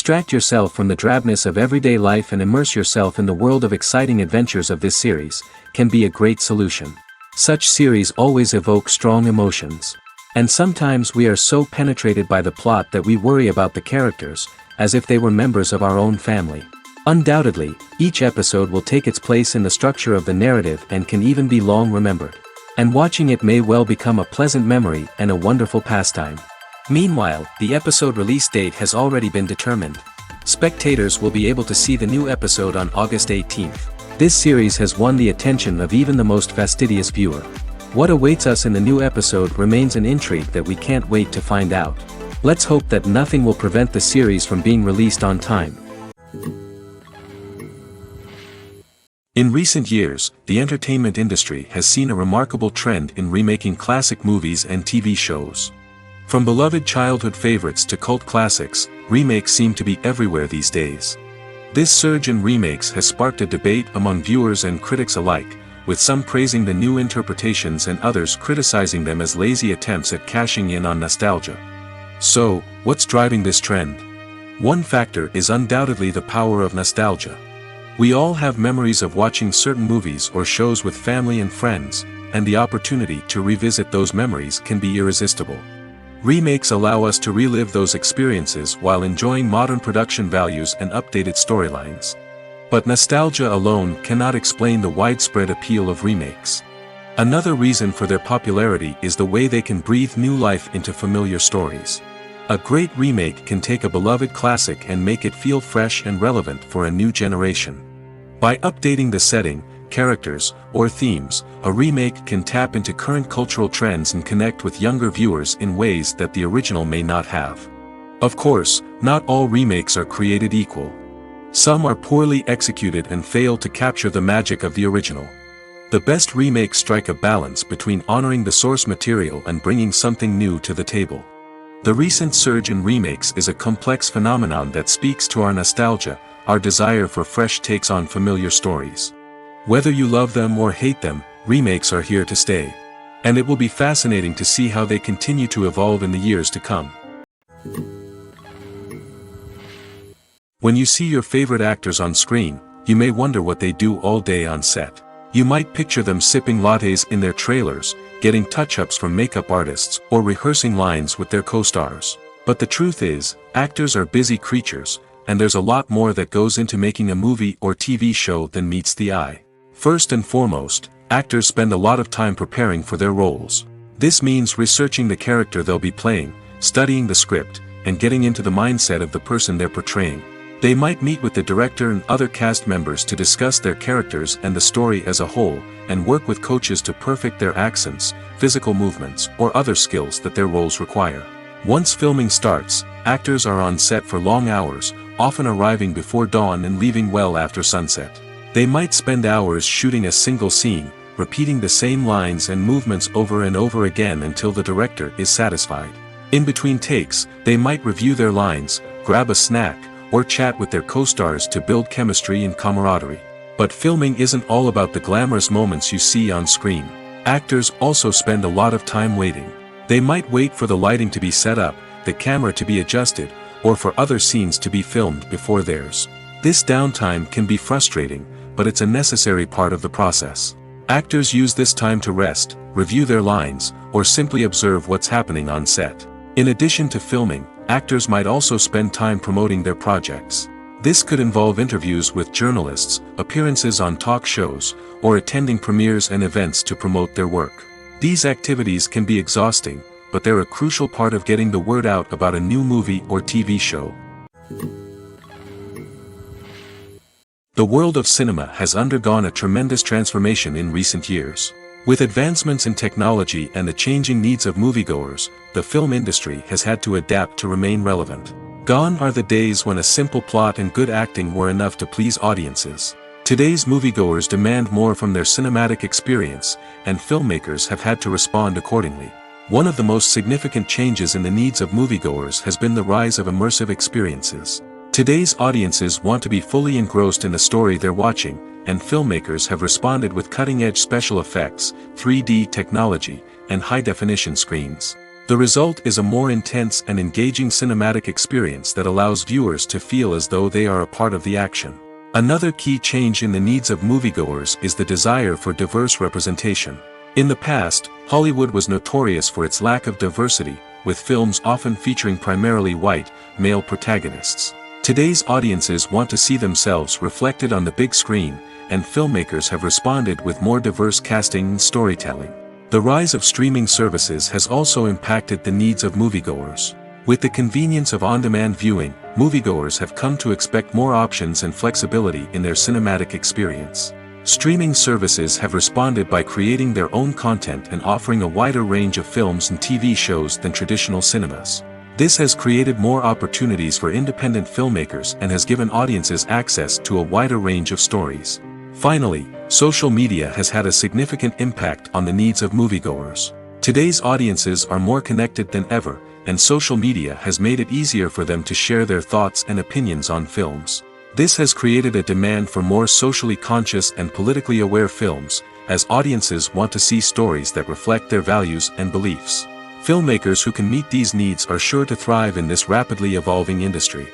Distract yourself from the drabness of everyday life and immerse yourself in the world of exciting adventures of this series, can be a great solution. Such series always evoke strong emotions. And sometimes we are so penetrated by the plot that we worry about the characters, as if they were members of our own family. Undoubtedly, each episode will take its place in the structure of the narrative and can even be long remembered. And watching it may well become a pleasant memory and a wonderful pastime. Meanwhile, the episode release date has already been determined. Spectators will be able to see the new episode on August 18th. This series has won the attention of even the most fastidious viewer. What awaits us in the new episode remains an intrigue that we can't wait to find out. Let's hope that nothing will prevent the series from being released on time. In recent years, the entertainment industry has seen a remarkable trend in remaking classic movies and TV shows. From beloved childhood favorites to cult classics, remakes seem to be everywhere these days. This surge in remakes has sparked a debate among viewers and critics alike, with some praising the new interpretations and others criticizing them as lazy attempts at cashing in on nostalgia. So, what's driving this trend? One factor is undoubtedly the power of nostalgia. We all have memories of watching certain movies or shows with family and friends, and the opportunity to revisit those memories can be irresistible. Remakes allow us to relive those experiences while enjoying modern production values and updated storylines. But nostalgia alone cannot explain the widespread appeal of remakes. Another reason for their popularity is the way they can breathe new life into familiar stories. A great remake can take a beloved classic and make it feel fresh and relevant for a new generation. By updating the setting, characters, or themes, a remake can tap into current cultural trends and connect with younger viewers in ways that the original may not have. Of course, not all remakes are created equal. Some are poorly executed and fail to capture the magic of the original. The best remakes strike a balance between honoring the source material and bringing something new to the table. The recent surge in remakes is a complex phenomenon that speaks to our nostalgia, our desire for fresh takes on familiar stories. Whether you love them or hate them, remakes are here to stay. And it will be fascinating to see how they continue to evolve in the years to come. When you see your favorite actors on screen, you may wonder what they do all day on set. You might picture them sipping lattes in their trailers, getting touch-ups from makeup artists, or rehearsing lines with their co-stars. But the truth is, actors are busy creatures, and there's a lot more that goes into making a movie or TV show than meets the eye. First and foremost, actors spend a lot of time preparing for their roles. This means researching the character they'll be playing, studying the script, and getting into the mindset of the person they're portraying. They might meet with the director and other cast members to discuss their characters and the story as a whole, and work with coaches to perfect their accents, physical movements, or other skills that their roles require. Once filming starts, actors are on set for long hours, often arriving before dawn and leaving well after sunset. They might spend hours shooting a single scene, repeating the same lines and movements over and over again until the director is satisfied. In between takes, they might review their lines, grab a snack, or chat with their co-stars to build chemistry and camaraderie. But filming isn't all about the glamorous moments you see on screen. Actors also spend a lot of time waiting. They might wait for the lighting to be set up, the camera to be adjusted, or for other scenes to be filmed before theirs. This downtime can be frustrating, but it's a necessary part of the process. Actors use this time to rest, review their lines, or simply observe what's happening on set. In addition to filming, actors might also spend time promoting their projects. This could involve interviews with journalists, appearances on talk shows, or attending premieres and events to promote their work. These activities can be exhausting, but they're a crucial part of getting the word out about a new movie or TV show. The world of cinema has undergone a tremendous transformation in recent years. With advancements in technology and the changing needs of moviegoers, the film industry has had to adapt to remain relevant. Gone are the days when a simple plot and good acting were enough to please audiences. Today's moviegoers demand more from their cinematic experience, and filmmakers have had to respond accordingly. One of the most significant changes in the needs of moviegoers has been the rise of immersive experiences. Today's audiences want to be fully engrossed in the story they're watching, and filmmakers have responded with cutting-edge special effects, 3D technology, and high-definition screens. The result is a more intense and engaging cinematic experience that allows viewers to feel as though they are a part of the action. Another key change in the needs of moviegoers is the desire for diverse representation. In the past, Hollywood was notorious for its lack of diversity, with films often featuring primarily white, male protagonists. Today's audiences want to see themselves reflected on the big screen, and filmmakers have responded with more diverse casting and storytelling. The rise of streaming services has also impacted the needs of moviegoers. With the convenience of on-demand viewing, moviegoers have come to expect more options and flexibility in their cinematic experience. Streaming services have responded by creating their own content and offering a wider range of films and TV shows than traditional cinemas. This has created more opportunities for independent filmmakers and has given audiences access to a wider range of stories. Finally, social media has had a significant impact on the needs of moviegoers. Today's audiences are more connected than ever, and social media has made it easier for them to share their thoughts and opinions on films. This has created a demand for more socially conscious and politically aware films, as audiences want to see stories that reflect their values and beliefs. Filmmakers who can meet these needs are sure to thrive in this rapidly evolving industry.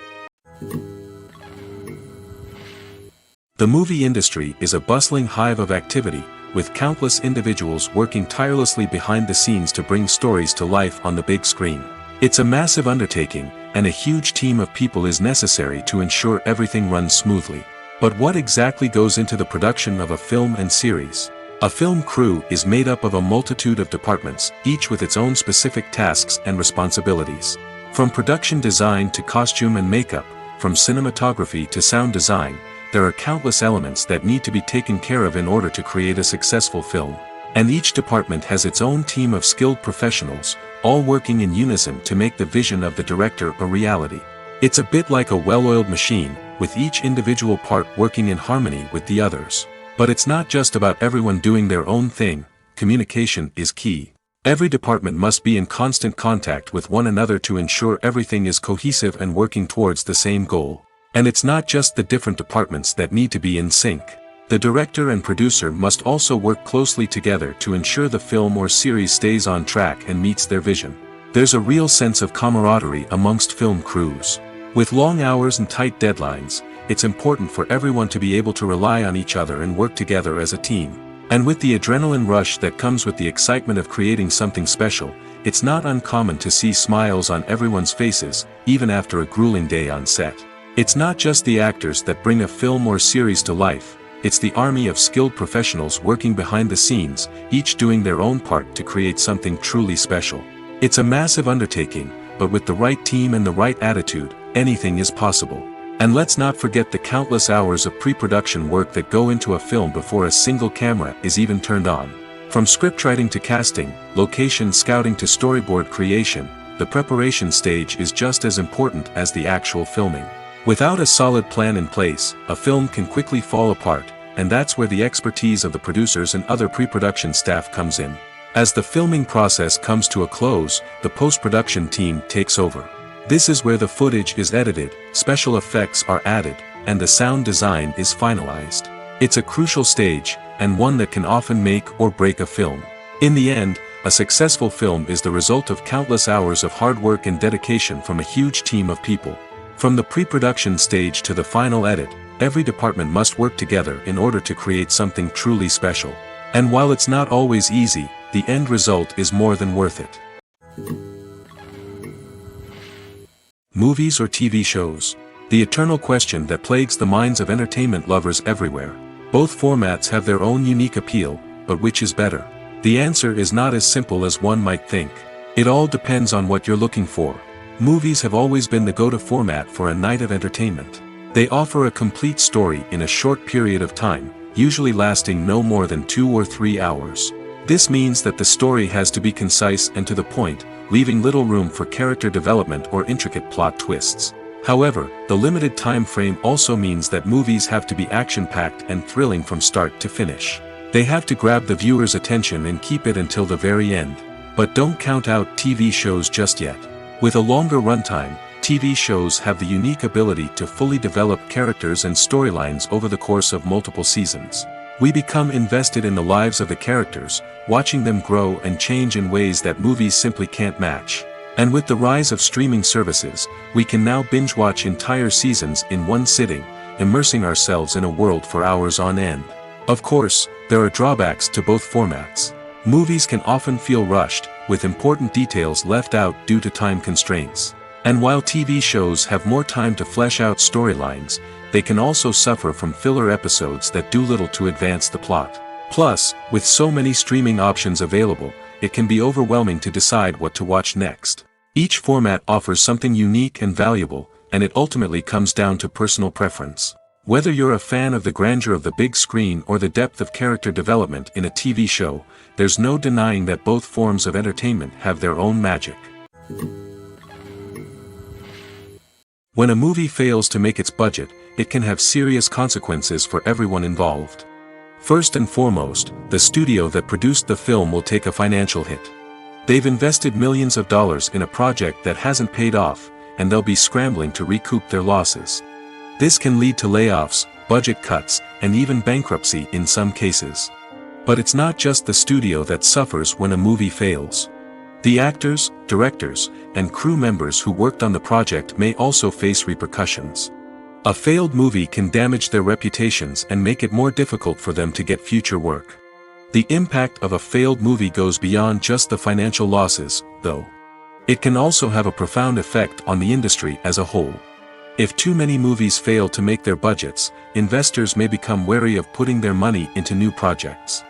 The movie industry is a bustling hive of activity, with countless individuals working tirelessly behind the scenes to bring stories to life on the big screen. It's a massive undertaking, and a huge team of people is necessary to ensure everything runs smoothly. But what exactly goes into the production of a film and series? A film crew is made up of a multitude of departments, each with its own specific tasks and responsibilities. From production design to costume and makeup, from cinematography to sound design, there are countless elements that need to be taken care of in order to create a successful film. And each department has its own team of skilled professionals, all working in unison to make the vision of the director a reality. It's a bit like a well-oiled machine, with each individual part working in harmony with the others. But it's not just about everyone doing their own thing. Communication is key. Every department must be in constant contact with one another to ensure everything is cohesive and working towards the same goal. And it's not just the different departments that need to be in sync. The director and producer must also work closely together to ensure the film or series stays on track and meets their vision. There's a real sense of camaraderie amongst film crews. With long hours and tight deadlines, it's important for everyone to be able to rely on each other and work together as a team. And with the adrenaline rush that comes with the excitement of creating something special, it's not uncommon to see smiles on everyone's faces, even after a grueling day on set. It's not just the actors that bring a film or series to life, it's the army of skilled professionals working behind the scenes, each doing their own part to create something truly special. It's a massive undertaking, but with the right team and the right attitude, anything is possible. And let's not forget the countless hours of pre-production work that go into a film before a single camera is even turned on. From scriptwriting to casting, location scouting to storyboard creation, the preparation stage is just as important as the actual filming. Without a solid plan in place, a film can quickly fall apart, and that's where the expertise of the producers and other pre-production staff comes in. As the filming process comes to a close, the post-production team takes over. This is where the footage is edited, special effects are added, and the sound design is finalized. It's a crucial stage, and one that can often make or break a film. In the end, a successful film is the result of countless hours of hard work and dedication from a huge team of people. From the pre-production stage to the final edit, every department must work together in order to create something truly special. And while it's not always easy, the end result is more than worth it. Movies or TV shows? The eternal question that plagues the minds of entertainment lovers everywhere. Both formats have their own unique appeal, but which is better? The answer is not as simple as one might think. It all depends on what you're looking for. Movies have always been the go-to format for a night of entertainment. They offer a complete story in a short period of time, usually lasting no more than 2 or 3 hours. This means that the story has to be concise and to the point, leaving little room for character development or intricate plot twists. However, the limited time frame also means that movies have to be action-packed and thrilling from start to finish. They have to grab the viewer's attention and keep it until the very end. But don't count out TV shows just yet. With a longer runtime, TV shows have the unique ability to fully develop characters and storylines over the course of multiple seasons. We become invested in the lives of the characters, watching them grow and change in ways that movies simply can't match. And with the rise of streaming services, we can now binge-watch entire seasons in one sitting, immersing ourselves in a world for hours on end. Of course, there are drawbacks to both formats. Movies can often feel rushed, with important details left out due to time constraints. And while TV shows have more time to flesh out storylines, they can also suffer from filler episodes that do little to advance the plot. Plus, with so many streaming options available, it can be overwhelming to decide what to watch next. Each format offers something unique and valuable, and it ultimately comes down to personal preference. Whether you're a fan of the grandeur of the big screen or the depth of character development in a TV show, there's no denying that both forms of entertainment have their own magic. When a movie fails to make its budget, it can have serious consequences for everyone involved. First and foremost, the studio that produced the film will take a financial hit. They've invested millions of dollars in a project that hasn't paid off, and they'll be scrambling to recoup their losses. This can lead to layoffs, budget cuts, and even bankruptcy in some cases. But it's not just the studio that suffers when a movie fails. The actors, directors, and crew members who worked on the project may also face repercussions. A failed movie can damage their reputations and make it more difficult for them to get future work. The impact of a failed movie goes beyond just the financial losses, though. It can also have a profound effect on the industry as a whole. If too many movies fail to make their budgets, investors may become wary of putting their money into new projects.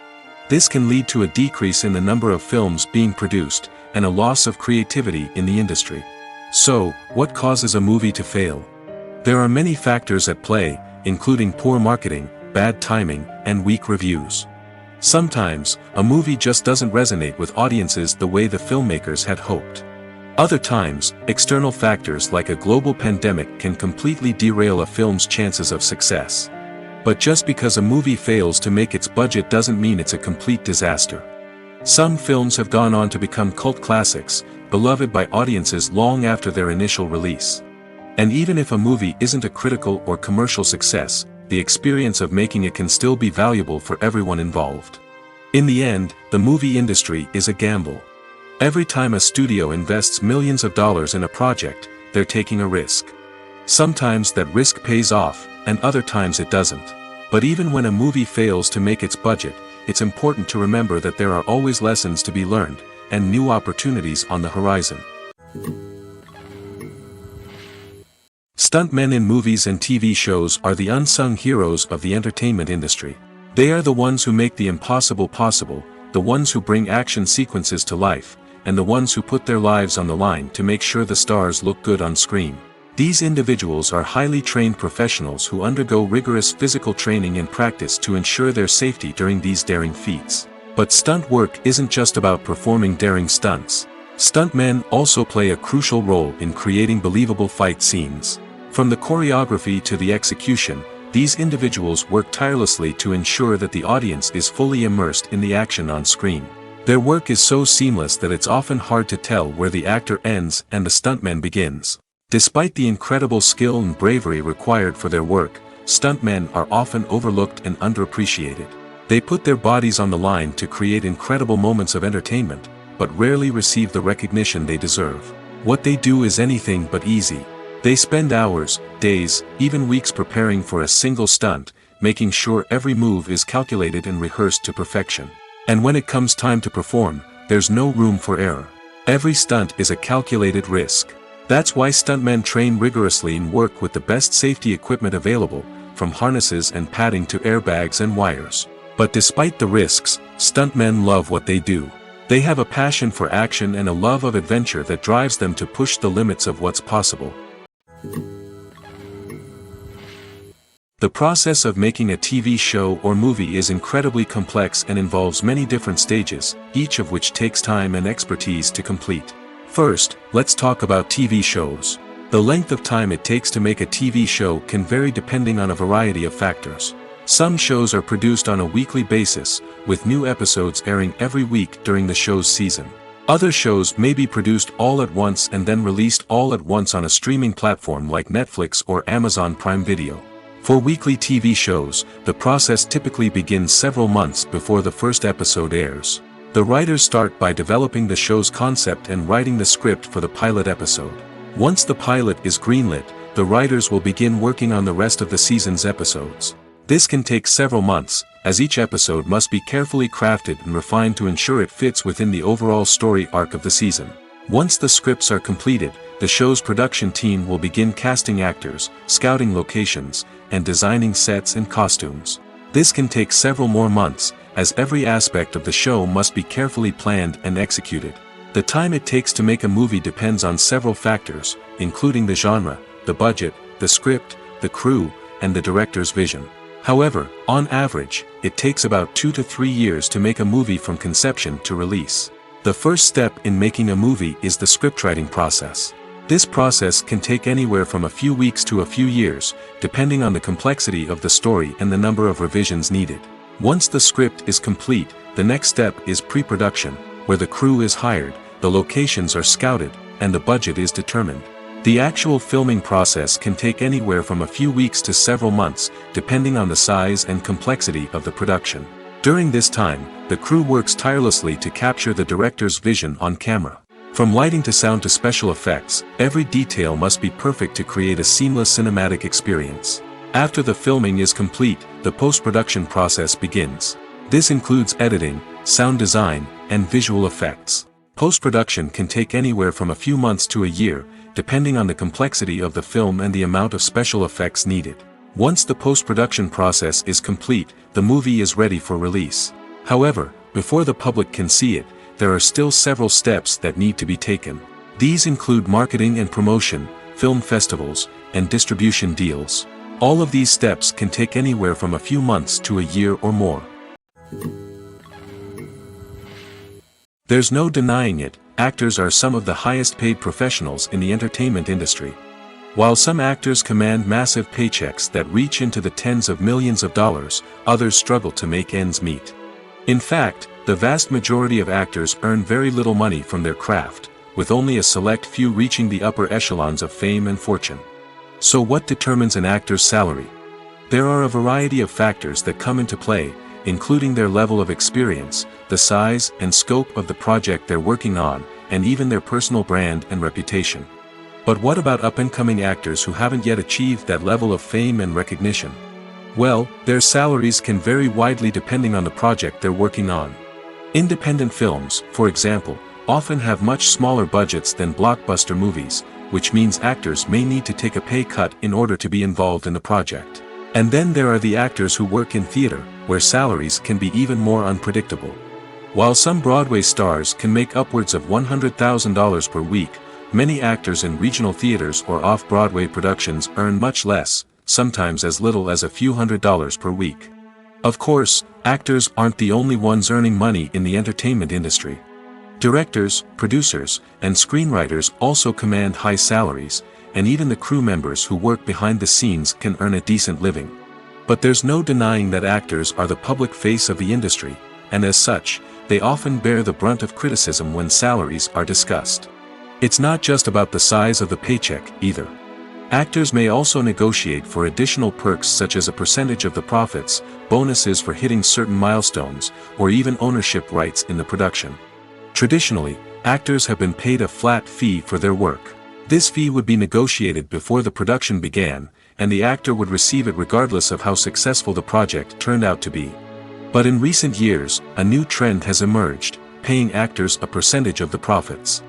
This can lead to a decrease in the number of films being produced, and a loss of creativity in the industry. So, what causes a movie to fail? There are many factors at play, including poor marketing, bad timing, and weak reviews. Sometimes, a movie just doesn't resonate with audiences the way the filmmakers had hoped. Other times, external factors like a global pandemic can completely derail a film's chances of success. But just because a movie fails to make its budget doesn't mean it's a complete disaster. Some films have gone on to become cult classics, beloved by audiences long after their initial release. And even if a movie isn't a critical or commercial success, the experience of making it can still be valuable for everyone involved. In the end, the movie industry is a gamble. Every time a studio invests millions of dollars in a project, they're taking a risk. Sometimes that risk pays off, and other times it doesn't. But even when a movie fails to make its budget, it's important to remember that there are always lessons to be learned, and new opportunities on the horizon. Stuntmen in movies and TV shows are the unsung heroes of the entertainment industry. They are the ones who make the impossible possible, the ones who bring action sequences to life, and the ones who put their lives on the line to make sure the stars look good on screen. These individuals are highly trained professionals who undergo rigorous physical training and practice to ensure their safety during these daring feats. But stunt work isn't just about performing daring stunts. Stuntmen also play a crucial role in creating believable fight scenes. From the choreography to the execution, these individuals work tirelessly to ensure that the audience is fully immersed in the action on screen. Their work is so seamless that it's often hard to tell where the actor ends and the stuntman begins. Despite the incredible skill and bravery required for their work, stuntmen are often overlooked and underappreciated. They put their bodies on the line to create incredible moments of entertainment, but rarely receive the recognition they deserve. What they do is anything but easy. They spend hours, days, even weeks preparing for a single stunt, making sure every move is calculated and rehearsed to perfection. And when it comes time to perform, there's no room for error. Every stunt is a calculated risk. That's why stuntmen train rigorously and work with the best safety equipment available, from harnesses and padding to airbags and wires. But despite the risks, stuntmen love what they do. They have a passion for action and a love of adventure that drives them to push the limits of what's possible. The process of making a TV show or movie is incredibly complex and involves many different stages, each of which takes time and expertise to complete. First, let's talk about TV shows. The length of time it takes to make a TV show can vary depending on a variety of factors. Some shows are produced on a weekly basis, with new episodes airing every week during the show's season. Other shows may be produced all at once and then released all at once on a streaming platform like Netflix or Amazon Prime Video. For weekly TV shows, the process typically begins several months before the first episode airs. The writers start by developing the show's concept and writing the script for the pilot episode. Once the pilot is greenlit, the writers will begin working on the rest of the season's episodes. This can take several months, as each episode must be carefully crafted and refined to ensure it fits within the overall story arc of the season. Once the scripts are completed, the show's production team will begin casting actors, scouting locations, and designing sets and costumes. This can take several more months, as every aspect of the show must be carefully planned and executed. The time it takes to make a movie depends on several factors, including the genre, the budget, the script, the crew, and the director's vision. However, on average, it takes about 2 to 3 years to make a movie from conception to release. The first step in making a movie is the scriptwriting process. This process can take anywhere from a few weeks to a few years, depending on the complexity of the story and the number of revisions needed. Once the script is complete, the next step is pre-production, where the crew is hired, the locations are scouted, and the budget is determined. The actual filming process can take anywhere from a few weeks to several months, depending on the size and complexity of the production. During this time, the crew works tirelessly to capture the director's vision on camera. From lighting to sound to special effects, every detail must be perfect to create a seamless cinematic experience. After the filming is complete, the post-production process begins. This includes editing, sound design, and visual effects. Post-production can take anywhere from a few months to a year, depending on the complexity of the film and the amount of special effects needed. Once the post-production process is complete, the movie is ready for release. However, before the public can see it, there are still several steps that need to be taken. These include marketing and promotion, film festivals, and distribution deals. All of these steps can take anywhere from a few months to a year or more. There's no denying it, actors are some of the highest paid professionals in the entertainment industry. While some actors command massive paychecks that reach into the tens of millions of dollars, others struggle to make ends meet. In fact, the vast majority of actors earn very little money from their craft, with only a select few reaching the upper echelons of fame and fortune. So what determines an actor's salary? There are a variety of factors that come into play, including their level of experience, the size and scope of the project they're working on, and even their personal brand and reputation. But what about up-and-coming actors who haven't yet achieved that level of fame and recognition? Well, their salaries can vary widely depending on the project they're working on. Independent films, for example, often have much smaller budgets than blockbuster movies, which means actors may need to take a pay cut in order to be involved in the project. And then there are the actors who work in theater, where salaries can be even more unpredictable. While some Broadway stars can make upwards of $100,000 per week, many actors in regional theaters or off-Broadway productions earn much less, sometimes as little as a few $100s per week. Of course, actors aren't the only ones earning money in the entertainment industry. Directors, producers, and screenwriters also command high salaries, and even the crew members who work behind the scenes can earn a decent living. But there's no denying that actors are the public face of the industry, and as such, they often bear the brunt of criticism when salaries are discussed. It's not just about the size of the paycheck, either. Actors may also negotiate for additional perks such as a percentage of the profits, bonuses for hitting certain milestones, or even ownership rights in the production. Traditionally, actors have been paid a flat fee for their work. This fee would be negotiated before the production began, and the actor would receive it regardless of how successful the project turned out to be. But in recent years, a new trend has emerged, paying actors a percentage of the profits.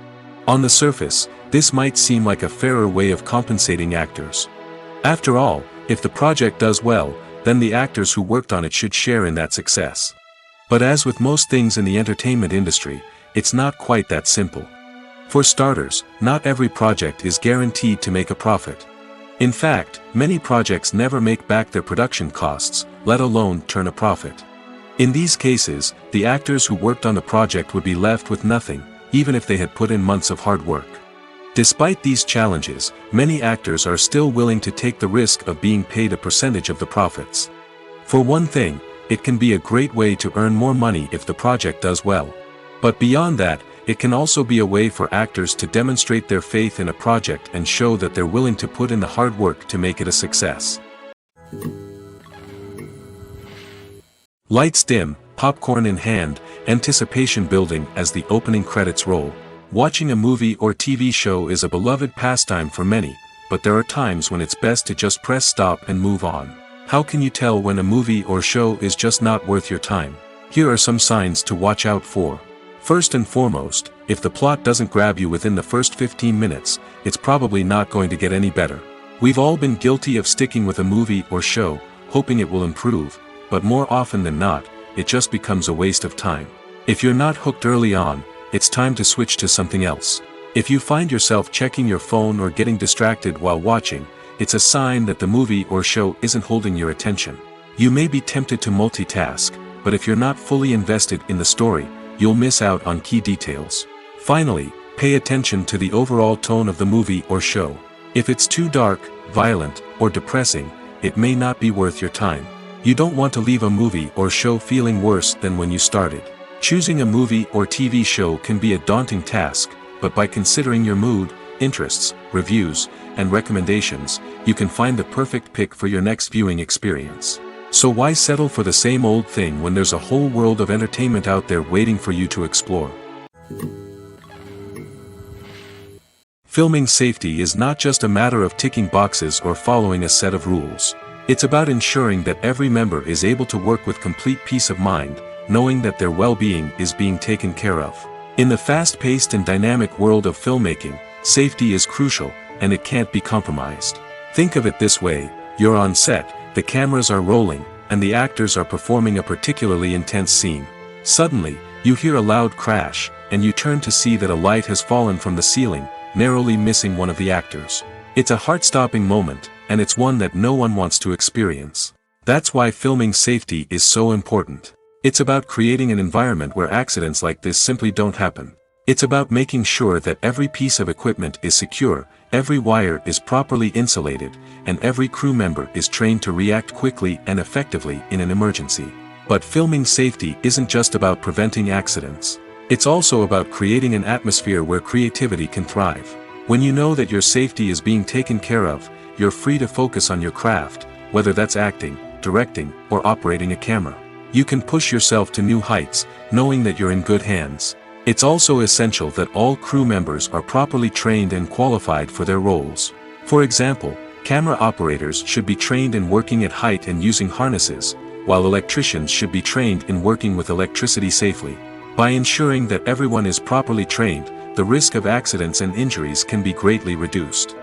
On the surface, This might seem like a fairer way of compensating actors. After all, if the project does well, then the actors who worked on it should share in that success. But as with most things in the entertainment industry, it's not quite that simple. For starters, not every project is guaranteed to make a profit. In fact, many projects never make back their production costs, let alone turn a profit. In these cases, the actors who worked on the project would be left with nothing, even if they had put in months of hard work. Despite these challenges, many actors are still willing to take the risk of being paid a percentage of the profits. For one thing, it can be a great way to earn more money if the project does well. But beyond that, it can also be a way for actors to demonstrate their faith in a project and show that they're willing to put in the hard work to make it a success. Lights dim, popcorn in hand, anticipation building as the opening credits roll. Watching a movie or TV show is a beloved pastime for many, but there are times when it's best to just press stop and move on. How can you tell when a movie or show is just not worth your time? Here are some signs to watch out for. First and foremost, if the plot doesn't grab you within the first 15 minutes, it's probably not going to get any better. We've all been guilty of sticking with a movie or show, hoping it will improve, but more often than not, it just becomes a waste of time. If you're not hooked early on, it's time to switch to something else. If you find yourself checking your phone or getting distracted while watching, it's a sign that the movie or show isn't holding your attention. You may be tempted to multitask, but if you're not fully invested in the story, you'll miss out on key details. Finally, pay attention to the overall tone of the movie or show. If it's too dark, violent, or depressing, it may not be worth your time. You don't want to leave a movie or show feeling worse than when you started. Choosing a movie or TV show can be a daunting task, but by considering your mood, interests, reviews, and recommendations, you can find the perfect pick for your next viewing experience. So why settle for the same old thing when there's a whole world of entertainment out there waiting for you to explore? Filming safety is not just a matter of ticking boxes or following a set of rules. It's about ensuring that every member is able to work with complete peace of mind, knowing that their well-being is being taken care of. In the fast-paced and dynamic world of filmmaking, safety is crucial, and it can't be compromised. Think of it this way: you're on set, the cameras are rolling, and the actors are performing a particularly intense scene. Suddenly, you hear a loud crash, and you turn to see that a light has fallen from the ceiling, narrowly missing one of the actors. It's a heart-stopping moment, and it's one that no one wants to experience. That's why filming safety is so important. It's about creating an environment where accidents like this simply don't happen. It's about making sure that every piece of equipment is secure, every wire is properly insulated, and every crew member is trained to react quickly and effectively in an emergency. But filming safety isn't just about preventing accidents. It's also about creating an atmosphere where creativity can thrive. When you know that your safety is being taken care of, you're free to focus on your craft, whether that's acting, directing, or operating a camera. You can push yourself to new heights, knowing that you're in good hands. It's also essential that all crew members are properly trained and qualified for their roles. For example, camera operators should be trained in working at height and using harnesses, while electricians should be trained in working with electricity safely. By ensuring that everyone is properly trained, the risk of accidents and injuries can be greatly reduced.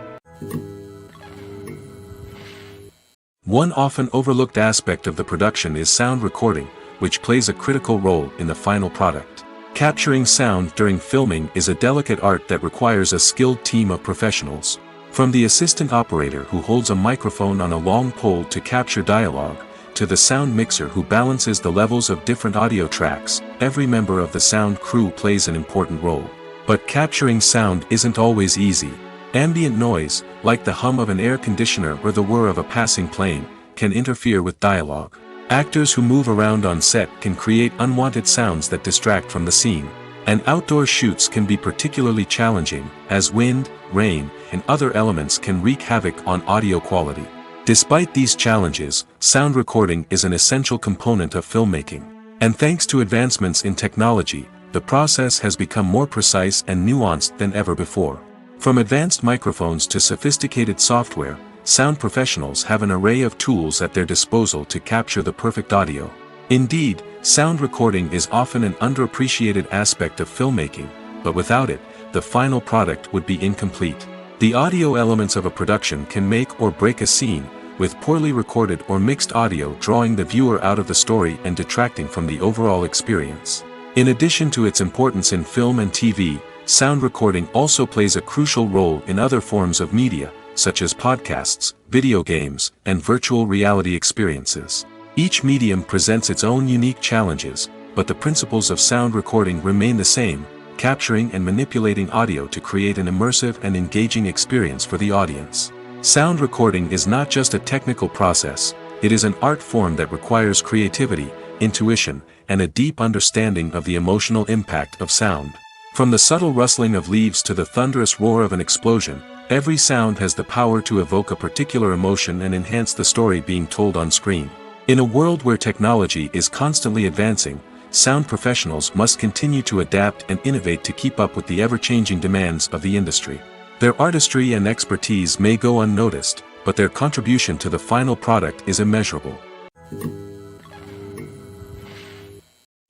One often overlooked aspect of the production is sound recording, which plays a critical role in the final product. Capturing sound during filming is a delicate art that requires a skilled team of professionals. From the assistant operator who holds a microphone on a long pole to capture dialogue, to the sound mixer who balances the levels of different audio tracks, every member of the sound crew plays an important role. But capturing sound isn't always easy. Ambient noise, like the hum of an air conditioner or the whir of a passing plane, can interfere with dialogue. Actors who move around on set can create unwanted sounds that distract from the scene. And outdoor shoots can be particularly challenging, as wind, rain, and other elements can wreak havoc on audio quality. Despite these challenges, sound recording is an essential component of filmmaking. And thanks to advancements in technology, the process has become more precise and nuanced than ever before. From advanced microphones to sophisticated software, sound professionals have an array of tools at their disposal to capture the perfect audio. Indeed, sound recording is often an underappreciated aspect of filmmaking, but without it, the final product would be incomplete. The audio elements of a production can make or break a scene, with poorly recorded or mixed audio drawing the viewer out of the story and detracting from the overall experience. In addition to its importance in film and TV, sound recording also plays a crucial role in other forms of media, such as podcasts, video games, and virtual reality experiences. Each medium presents its own unique challenges, but the principles of sound recording remain the same, capturing and manipulating audio to create an immersive and engaging experience for the audience. Sound recording is not just a technical process, it is an art form that requires creativity, intuition, and a deep understanding of the emotional impact of sound. From the subtle rustling of leaves to the thunderous roar of an explosion, every sound has the power to evoke a particular emotion and enhance the story being told on screen. In a world where technology is constantly advancing, sound professionals must continue to adapt and innovate to keep up with the ever-changing demands of the industry. Their artistry and expertise may go unnoticed, but their contribution to the final product is immeasurable.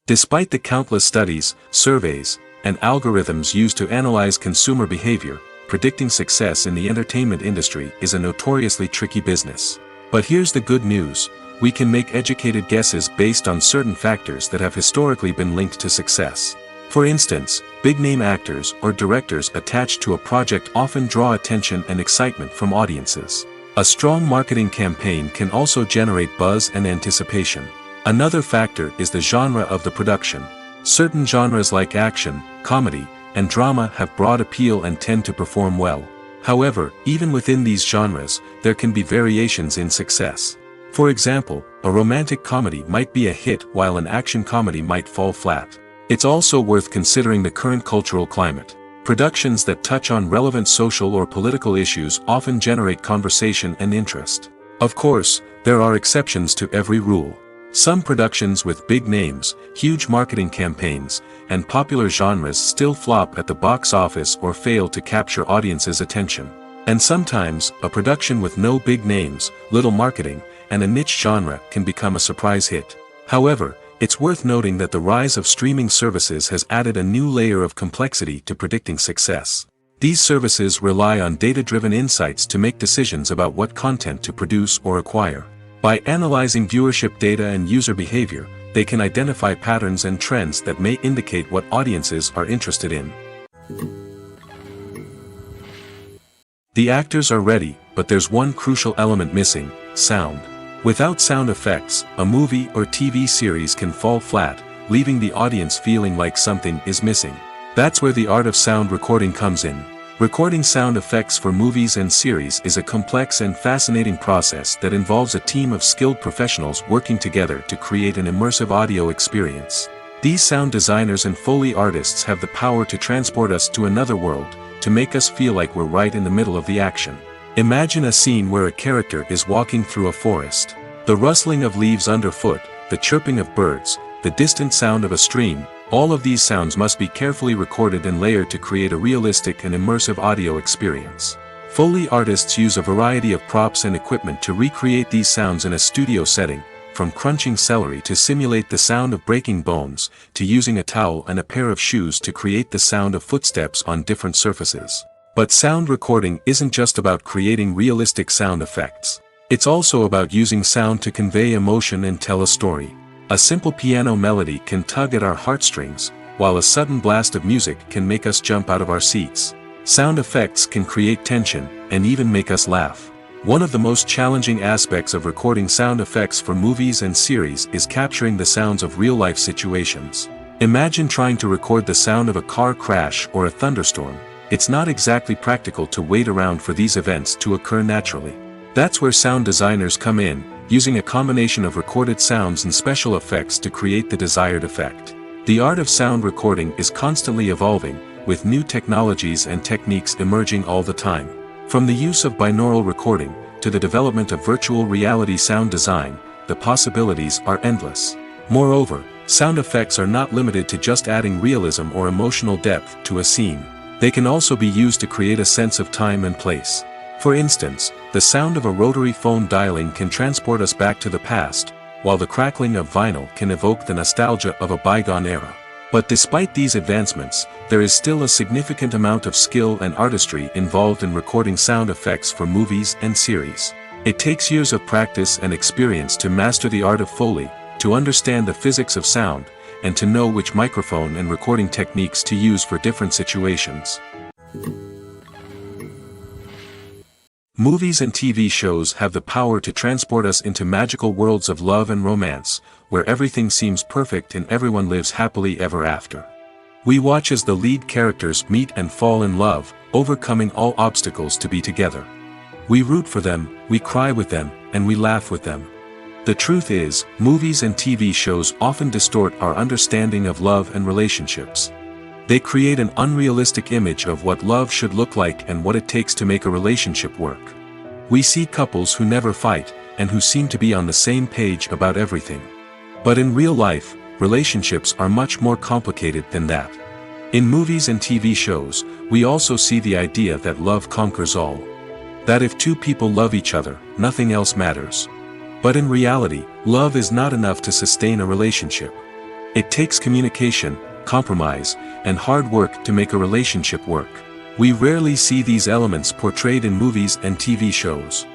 Despite the countless studies, surveys, and algorithms used to analyze consumer behavior, predicting success in the entertainment industry is a notoriously tricky business. But here's the good news: we can make educated guesses based on certain factors that have historically been linked to success. For instance, big-name actors or directors attached to a project often draw attention and excitement from audiences. A strong marketing campaign can also generate buzz and anticipation. Another factor is the genre of the production. Certain genres like action, comedy, and drama have broad appeal and tend to perform well. However, even within these genres, there can be variations in success. For example, a romantic comedy might be a hit while an action comedy might fall flat. It's also worth considering the current cultural climate. Productions that touch on relevant social or political issues often generate conversation and interest. Of course, there are exceptions to every rule. Some productions with big names, huge marketing campaigns, and popular genres still flop at the box office or fail to capture audiences' attention. And sometimes, a production with no big names, little marketing, and a niche genre can become a surprise hit. However, it's worth noting that the rise of streaming services has added a new layer of complexity to predicting success. These services rely on data-driven insights to make decisions about what content to produce or acquire. By analyzing viewership data and user behavior, they can identify patterns and trends that may indicate what audiences are interested in. The actors are ready, but there's one crucial element missing: sound. Without sound effects, a movie or TV series can fall flat, leaving the audience feeling like something is missing. That's where the art of sound recording comes in. Recording sound effects for movies and series is a complex and fascinating process that involves a team of skilled professionals working together to create an immersive audio experience. These sound designers and Foley artists have the power to transport us to another world, to make us feel like we're right in the middle of the action. Imagine a scene where a character is walking through a forest. The rustling of leaves underfoot, the chirping of birds, the distant sound of a stream, all of these sounds must be carefully recorded and layered to create a realistic and immersive audio experience. Foley artists use a variety of props and equipment to recreate these sounds in a studio setting, from crunching celery to simulate the sound of breaking bones, to using a towel and a pair of shoes to create the sound of footsteps on different surfaces. But sound recording isn't just about creating realistic sound effects. It's also about using sound to convey emotion and tell a story. A simple piano melody can tug at our heartstrings, while a sudden blast of music can make us jump out of our seats. Sound effects can create tension, and even make us laugh. One of the most challenging aspects of recording sound effects for movies and series is capturing the sounds of real-life situations. Imagine trying to record the sound of a car crash or a thunderstorm. It's not exactly practical to wait around for these events to occur naturally. That's where sound designers come in, using a combination of recorded sounds and special effects to create the desired effect. The art of sound recording is constantly evolving, with new technologies and techniques emerging all the time. From the use of binaural recording, to the development of virtual reality sound design, the possibilities are endless. Moreover, sound effects are not limited to just adding realism or emotional depth to a scene. They can also be used to create a sense of time and place. For instance, the sound of a rotary phone dialing can transport us back to the past, while the crackling of vinyl can evoke the nostalgia of a bygone era. But despite these advancements, there is still a significant amount of skill and artistry involved in recording sound effects for movies and series. It takes years of practice and experience to master the art of Foley, to understand the physics of sound, and to know which microphone and recording techniques to use for different situations. Movies and TV shows have the power to transport us into magical worlds of love and romance, where everything seems perfect and everyone lives happily ever after. We watch as the lead characters meet and fall in love, overcoming all obstacles to be together. We root for them, we cry with them, and we laugh with them. The truth is, movies and TV shows often distort our understanding of love and relationships. They create an unrealistic image of what love should look like and what it takes to make a relationship work. We see couples who never fight, and who seem to be on the same page about everything. But in real life, relationships are much more complicated than that. In movies and TV shows, we also see the idea that love conquers all. That if two people love each other, nothing else matters. But in reality, love is not enough to sustain a relationship. It takes communication, compromise, and hard work to make a relationship work. We rarely see these elements portrayed in movies and TV shows.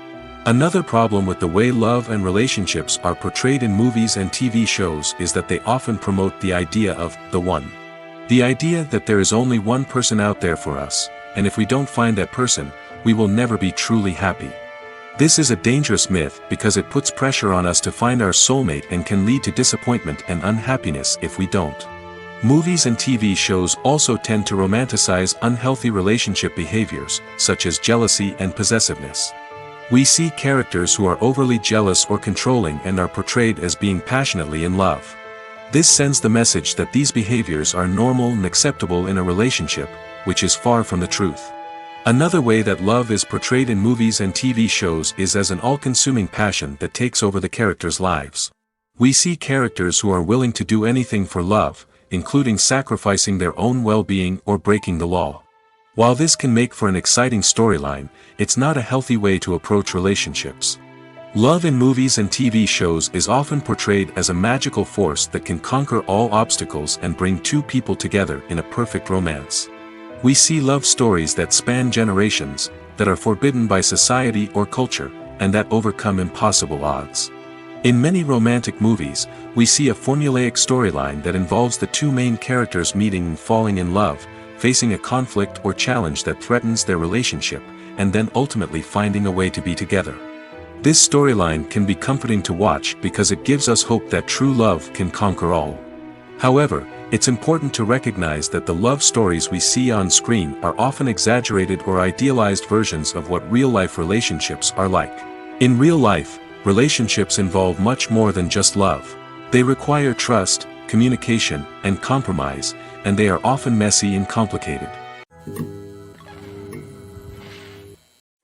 Another problem with the way love and relationships are portrayed in movies and TV shows is that they often promote the idea of the one. The idea that there is only one person out there for us, and if we don't find that person, we will never be truly happy. This is a dangerous myth because it puts pressure on us to find our soulmate and can lead to disappointment and unhappiness if we don't. Movies and TV shows also tend to romanticize unhealthy relationship behaviors, such as jealousy and possessiveness. We see characters who are overly jealous or controlling and are portrayed as being passionately in love. This sends the message that these behaviors are normal and acceptable in a relationship, which is far from the truth. Another way that love is portrayed in movies and TV shows is as an all-consuming passion that takes over the characters' lives. We see characters who are willing to do anything for love, including sacrificing their own well-being or breaking the law. While this can make for an exciting storyline, it's not a healthy way to approach relationships. Love in movies and TV shows is often portrayed as a magical force that can conquer all obstacles and bring two people together in a perfect romance. We see love stories that span generations, that are forbidden by society or culture, and that overcome impossible odds. In many romantic movies, we see a formulaic storyline that involves the two main characters meeting and falling in love, facing a conflict or challenge that threatens their relationship, and then ultimately finding a way to be together. This storyline can be comforting to watch because it gives us hope that true love can conquer all. However, it's important to recognize that the love stories we see on screen are often exaggerated or idealized versions of what real-life relationships are like. In real life, relationships involve much more than just love. They require trust, communication, and compromise, and they are often messy and complicated.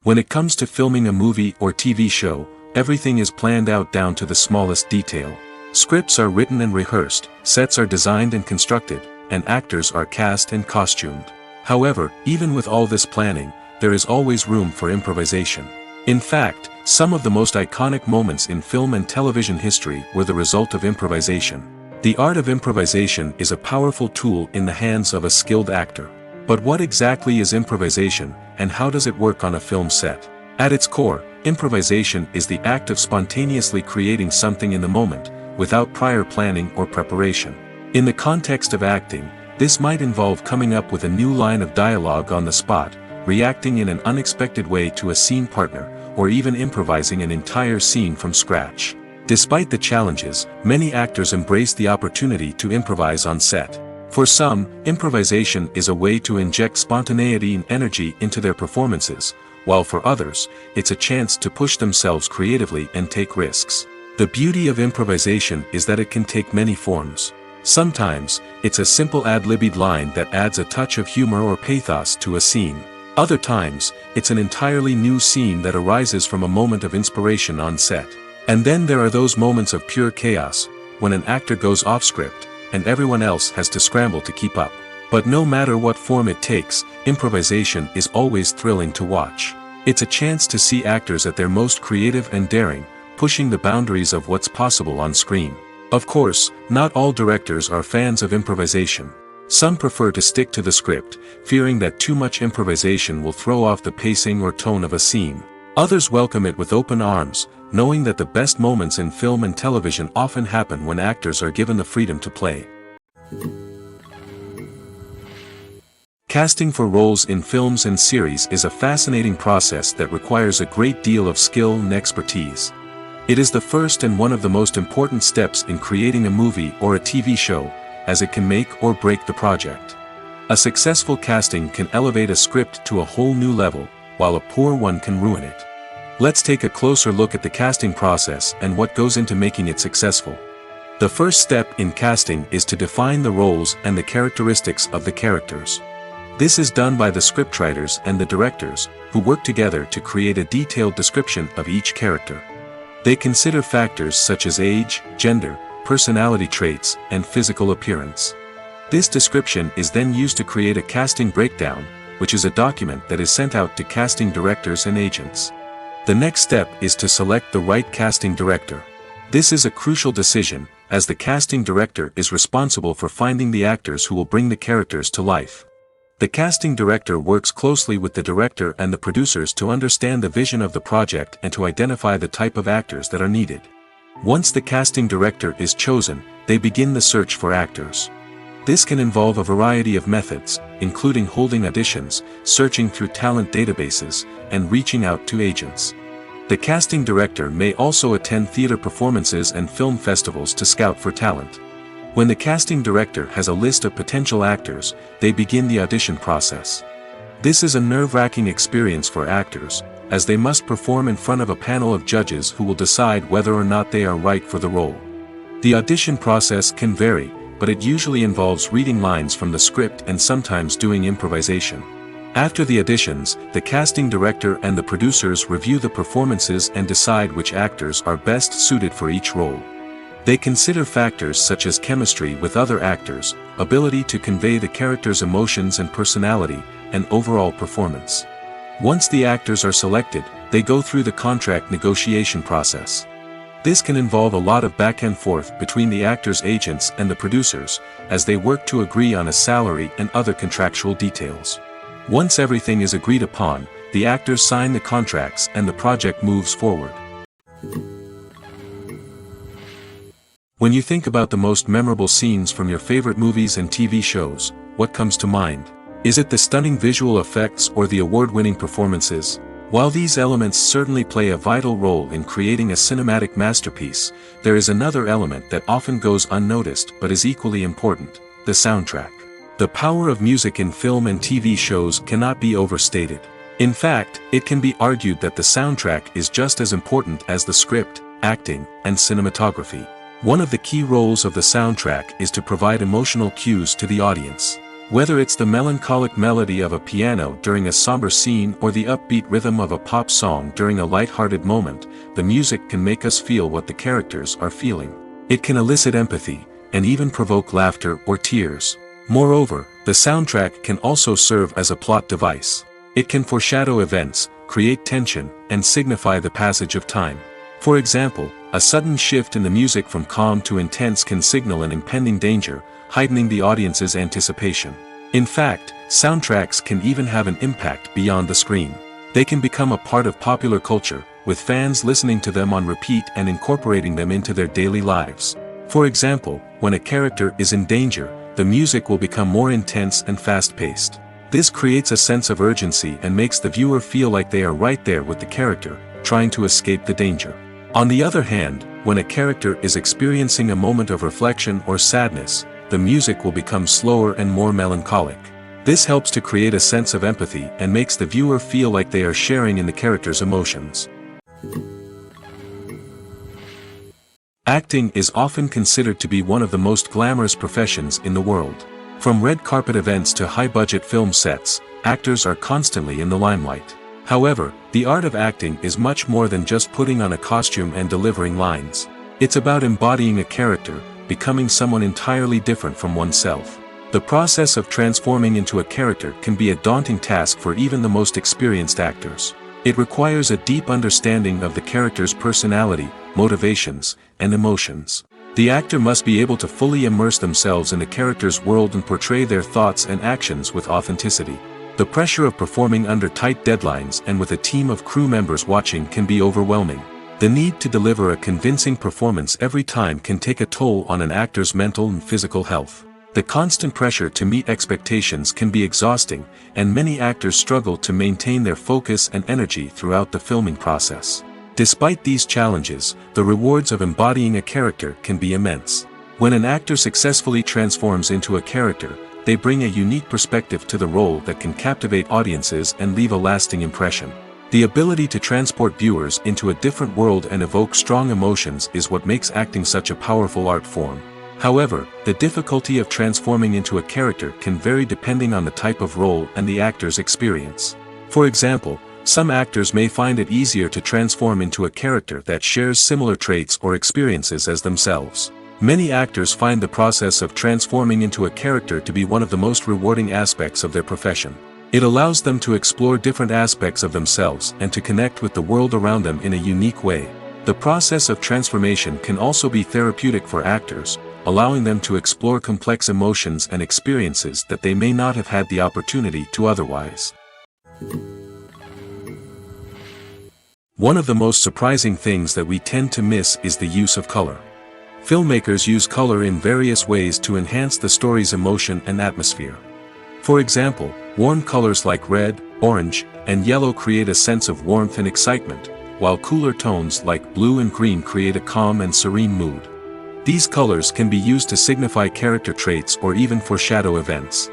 When it comes to filming a movie or TV show, everything is planned out down to the smallest detail. Scripts are written and rehearsed, sets are designed and constructed, and actors are cast and costumed. However, even with all this planning, there is always room for improvisation. In fact, some of the most iconic moments in film and television history were the result of improvisation. The art of improvisation is a powerful tool in the hands of a skilled actor. But what exactly is improvisation, and how does it work on a film set? At its core, improvisation is the act of spontaneously creating something in the moment, without prior planning or preparation. In the context of acting, this might involve coming up with a new line of dialogue on the spot, reacting in an unexpected way to a scene partner, or even improvising an entire scene from scratch. Despite the challenges, many actors embrace the opportunity to improvise on set. For some, improvisation is a way to inject spontaneity and energy into their performances, while for others, it's a chance to push themselves creatively and take risks. The beauty of improvisation is that it can take many forms. Sometimes, it's a simple ad-libbed line that adds a touch of humor or pathos to a scene. Other times, it's an entirely new scene that arises from a moment of inspiration on set. And then there are those moments of pure chaos, when an actor goes off script, and everyone else has to scramble to keep up. But no matter what form it takes, improvisation is always thrilling to watch. It's a chance to see actors at their most creative and daring, pushing the boundaries of what's possible on screen. Of course, not all directors are fans of improvisation. Some prefer to stick to the script, fearing that too much improvisation will throw off the pacing or tone of a scene. Others welcome it with open arms, knowing that the best moments in film and television often happen when actors are given the freedom to play. Casting for roles in films and series is a fascinating process that requires a great deal of skill and expertise. It is the first and one of the most important steps in creating a movie or a TV show, as it can make or break the project. A successful casting can elevate a script to a whole new level, while a poor one can ruin it. Let's take a closer look at the casting process and what goes into making it successful. The first step in casting is to define the roles and the characteristics of the characters. This is done by the scriptwriters and the directors, who work together to create a detailed description of each character. They consider factors such as age, gender, personality traits, and physical appearance. This description is then used to create a casting breakdown, which is a document that is sent out to casting directors and agents. The next step is to select the right casting director. This is a crucial decision, as the casting director is responsible for finding the actors who will bring the characters to life. The casting director works closely with the director and the producers to understand the vision of the project and to identify the type of actors that are needed. Once the casting director is chosen, they begin the search for actors. This can involve a variety of methods, including holding auditions, searching through talent databases, and reaching out to agents. The casting director may also attend theater performances and film festivals to scout for talent. When the casting director has a list of potential actors, they begin the audition process. This is a nerve-wracking experience for actors, as they must perform in front of a panel of judges who will decide whether or not they are right for the role. The audition process can vary, but it usually involves reading lines from the script and sometimes doing improvisation. After the auditions, the casting director and the producers review the performances and decide which actors are best suited for each role. They consider factors such as chemistry with other actors, ability to convey the character's emotions and personality, and overall performance. Once the actors are selected, they go through the contract negotiation process. This can involve a lot of back and forth between the actors' agents and the producers, as they work to agree on a salary and other contractual details. Once everything is agreed upon, the actors sign the contracts and the project moves forward. When you think about the most memorable scenes from your favorite movies and TV shows, what comes to mind? Is it the stunning visual effects or the award-winning performances? While these elements certainly play a vital role in creating a cinematic masterpiece, there is another element that often goes unnoticed but is equally important: the soundtrack. The power of music in film and TV shows cannot be overstated. In fact, it can be argued that the soundtrack is just as important as the script, acting, and cinematography. One of the key roles of the soundtrack is to provide emotional cues to the audience. Whether it's the melancholic melody of a piano during a somber scene or the upbeat rhythm of a pop song during a light-hearted moment, the music can make us feel what the characters are feeling. It can elicit empathy, and even provoke laughter or tears. Moreover, the soundtrack can also serve as a plot device. It can foreshadow events, create tension, and signify the passage of time. For example, a sudden shift in the music from calm to intense can signal an impending danger, heightening the audience's anticipation. In fact, soundtracks can even have an impact beyond the screen. They can become a part of popular culture, with fans listening to them on repeat and incorporating them into their daily lives. For example, when a character is in danger, the music will become more intense and fast-paced. This creates a sense of urgency and makes the viewer feel like they are right there with the character, trying to escape the danger. On the other hand, when a character is experiencing a moment of reflection or sadness, the music will become slower and more melancholic. This helps to create a sense of empathy and makes the viewer feel like they are sharing in the character's emotions. Acting is often considered to be one of the most glamorous professions in the world. From red carpet events to high-budget film sets, actors are constantly in the limelight. However, the art of acting is much more than just putting on a costume and delivering lines. It's about embodying a character, becoming someone entirely different from oneself. The process of transforming into a character can be a daunting task for even the most experienced actors. It requires a deep understanding of the character's personality, motivations, and emotions. The actor must be able to fully immerse themselves in the character's world and portray their thoughts and actions with authenticity. The pressure of performing under tight deadlines and with a team of crew members watching can be overwhelming. The need to deliver a convincing performance every time can take a toll on an actor's mental and physical health. The constant pressure to meet expectations can be exhausting, and many actors struggle to maintain their focus and energy throughout the filming process. Despite these challenges, the rewards of embodying a character can be immense. When an actor successfully transforms into a character, they bring a unique perspective to the role that can captivate audiences and leave a lasting impression. The ability to transport viewers into a different world and evoke strong emotions is what makes acting such a powerful art form. However, the difficulty of transforming into a character can vary depending on the type of role and the actor's experience. For example, some actors may find it easier to transform into a character that shares similar traits or experiences as themselves. Many actors find the process of transforming into a character to be one of the most rewarding aspects of their profession. It allows them to explore different aspects of themselves and to connect with the world around them in a unique way. The process of transformation can also be therapeutic for actors, allowing them to explore complex emotions and experiences that they may not have had the opportunity to otherwise. One of the most surprising things that we tend to miss is the use of color. Filmmakers use color in various ways to enhance the story's emotion and atmosphere. For example, warm colors like red, orange, and yellow create a sense of warmth and excitement, while cooler tones like blue and green create a calm and serene mood. These colors can be used to signify character traits or even foreshadow events.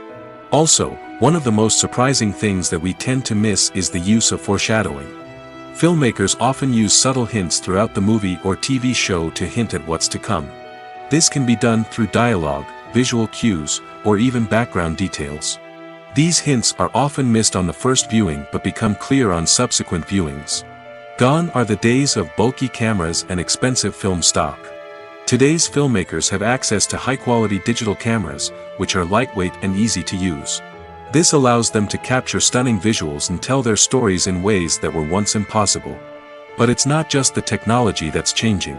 Also, one of the most surprising things that we tend to miss is the use of foreshadowing. Filmmakers often use subtle hints throughout the movie or TV show to hint at what's to come. This can be done through dialogue, visual cues, or even background details. These hints are often missed on the first viewing but become clear on subsequent viewings. Gone are the days of bulky cameras and expensive film stock. Today's filmmakers have access to high-quality digital cameras, which are lightweight and easy to use. This allows them to capture stunning visuals and tell their stories in ways that were once impossible. But it's not just the technology that's changing.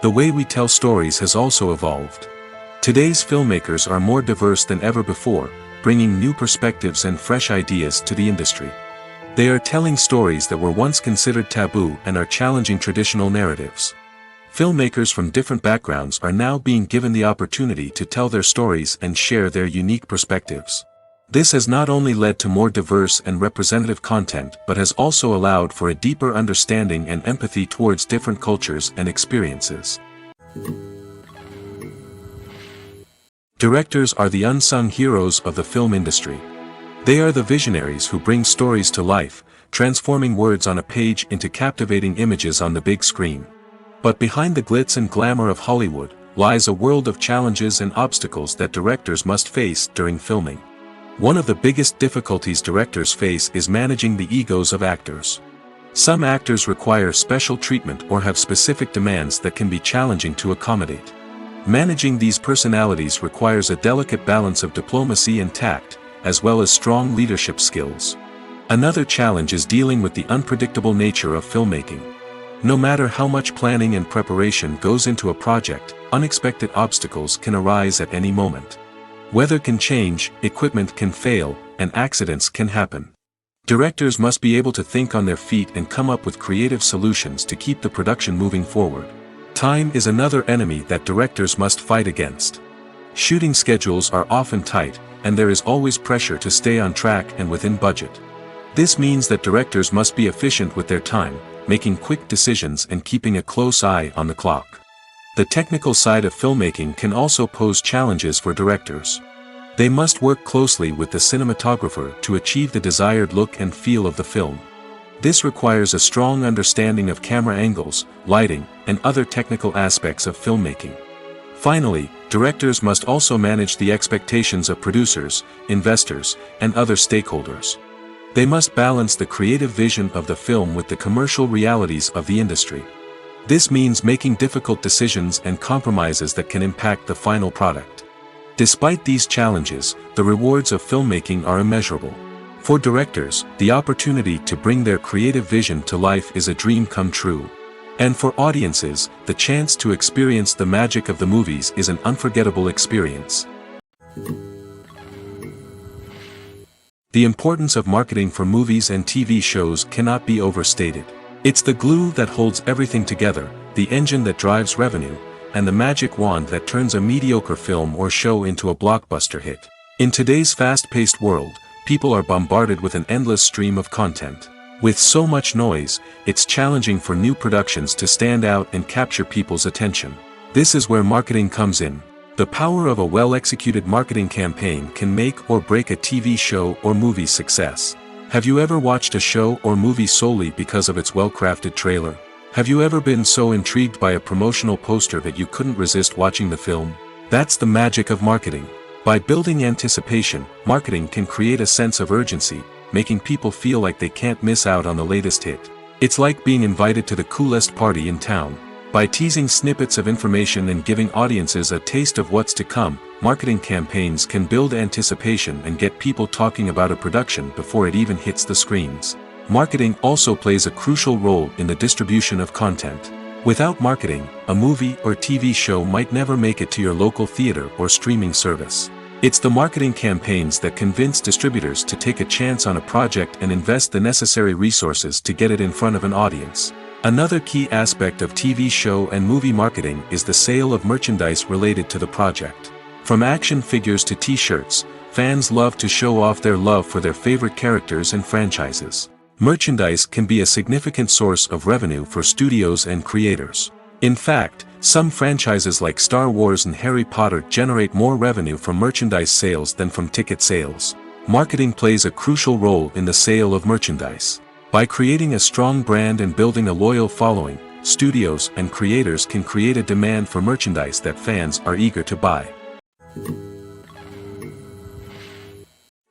The way we tell stories has also evolved. Today's filmmakers are more diverse than ever before, bringing new perspectives and fresh ideas to the industry. They are telling stories that were once considered taboo and are challenging traditional narratives. Filmmakers from different backgrounds are now being given the opportunity to tell their stories and share their unique perspectives. This has not only led to more diverse and representative content but has also allowed for a deeper understanding and empathy towards different cultures and experiences. Directors are the unsung heroes of the film industry. They are the visionaries who bring stories to life, transforming words on a page into captivating images on the big screen. But behind the glitz and glamour of Hollywood lies a world of challenges and obstacles that directors must face during filming. One of the biggest difficulties directors face is managing the egos of actors. Some actors require special treatment or have specific demands that can be challenging to accommodate. Managing these personalities requires a delicate balance of diplomacy and tact, as well as strong leadership skills. Another challenge is dealing with the unpredictable nature of filmmaking. No matter how much planning and preparation goes into a project, unexpected obstacles can arise at any moment. Weather can change, equipment can fail, and accidents can happen. Directors must be able to think on their feet and come up with creative solutions to keep the production moving forward. Time is another enemy that directors must fight against. Shooting schedules are often tight, and there is always pressure to stay on track and within budget. This means that directors must be efficient with their time, making quick decisions and keeping a close eye on the clock. The technical side of filmmaking can also pose challenges for directors. They must work closely with the cinematographer to achieve the desired look and feel of the film. This requires a strong understanding of camera angles, lighting, and other technical aspects of filmmaking. Finally, directors must also manage the expectations of producers, investors, and other stakeholders. They must balance the creative vision of the film with the commercial realities of the industry. This means making difficult decisions and compromises that can impact the final product. Despite these challenges, the rewards of filmmaking are immeasurable. For directors, the opportunity to bring their creative vision to life is a dream come true. And for audiences, the chance to experience the magic of the movies is an unforgettable experience. The importance of marketing for movies and TV shows cannot be overstated. It's the glue that holds everything together, the engine that drives revenue, and the magic wand that turns a mediocre film or show into a blockbuster hit. In today's fast-paced world, people are bombarded with an endless stream of content. With so much noise, it's challenging for new productions to stand out and capture people's attention. This is where marketing comes in. The power of a well-executed marketing campaign can make or break a TV show or movie's success. Have you ever watched a show or movie solely because of its well-crafted trailer? Have you ever been so intrigued by a promotional poster that you couldn't resist watching the film? That's the magic of marketing. By building anticipation, marketing can create a sense of urgency, making people feel like they can't miss out on the latest hit. It's like being invited to the coolest party in town. By teasing snippets of information and giving audiences a taste of what's to come, marketing campaigns can build anticipation and get people talking about a production before it even hits the screens. Marketing also plays a crucial role in the distribution of content. Without marketing, a movie or TV show might never make it to your local theater or streaming service. It's the marketing campaigns that convince distributors to take a chance on a project and invest the necessary resources to get it in front of an audience. Another key aspect of TV show and movie marketing is the sale of merchandise related to the project. From action figures to t-shirts, fans love to show off their love for their favorite characters and franchises. Merchandise can be a significant source of revenue for studios and creators. In fact, some franchises like Star Wars and Harry Potter generate more revenue from merchandise sales than from ticket sales. Marketing plays a crucial role in the sale of merchandise. By creating a strong brand and building a loyal following, studios and creators can create a demand for merchandise that fans are eager to buy.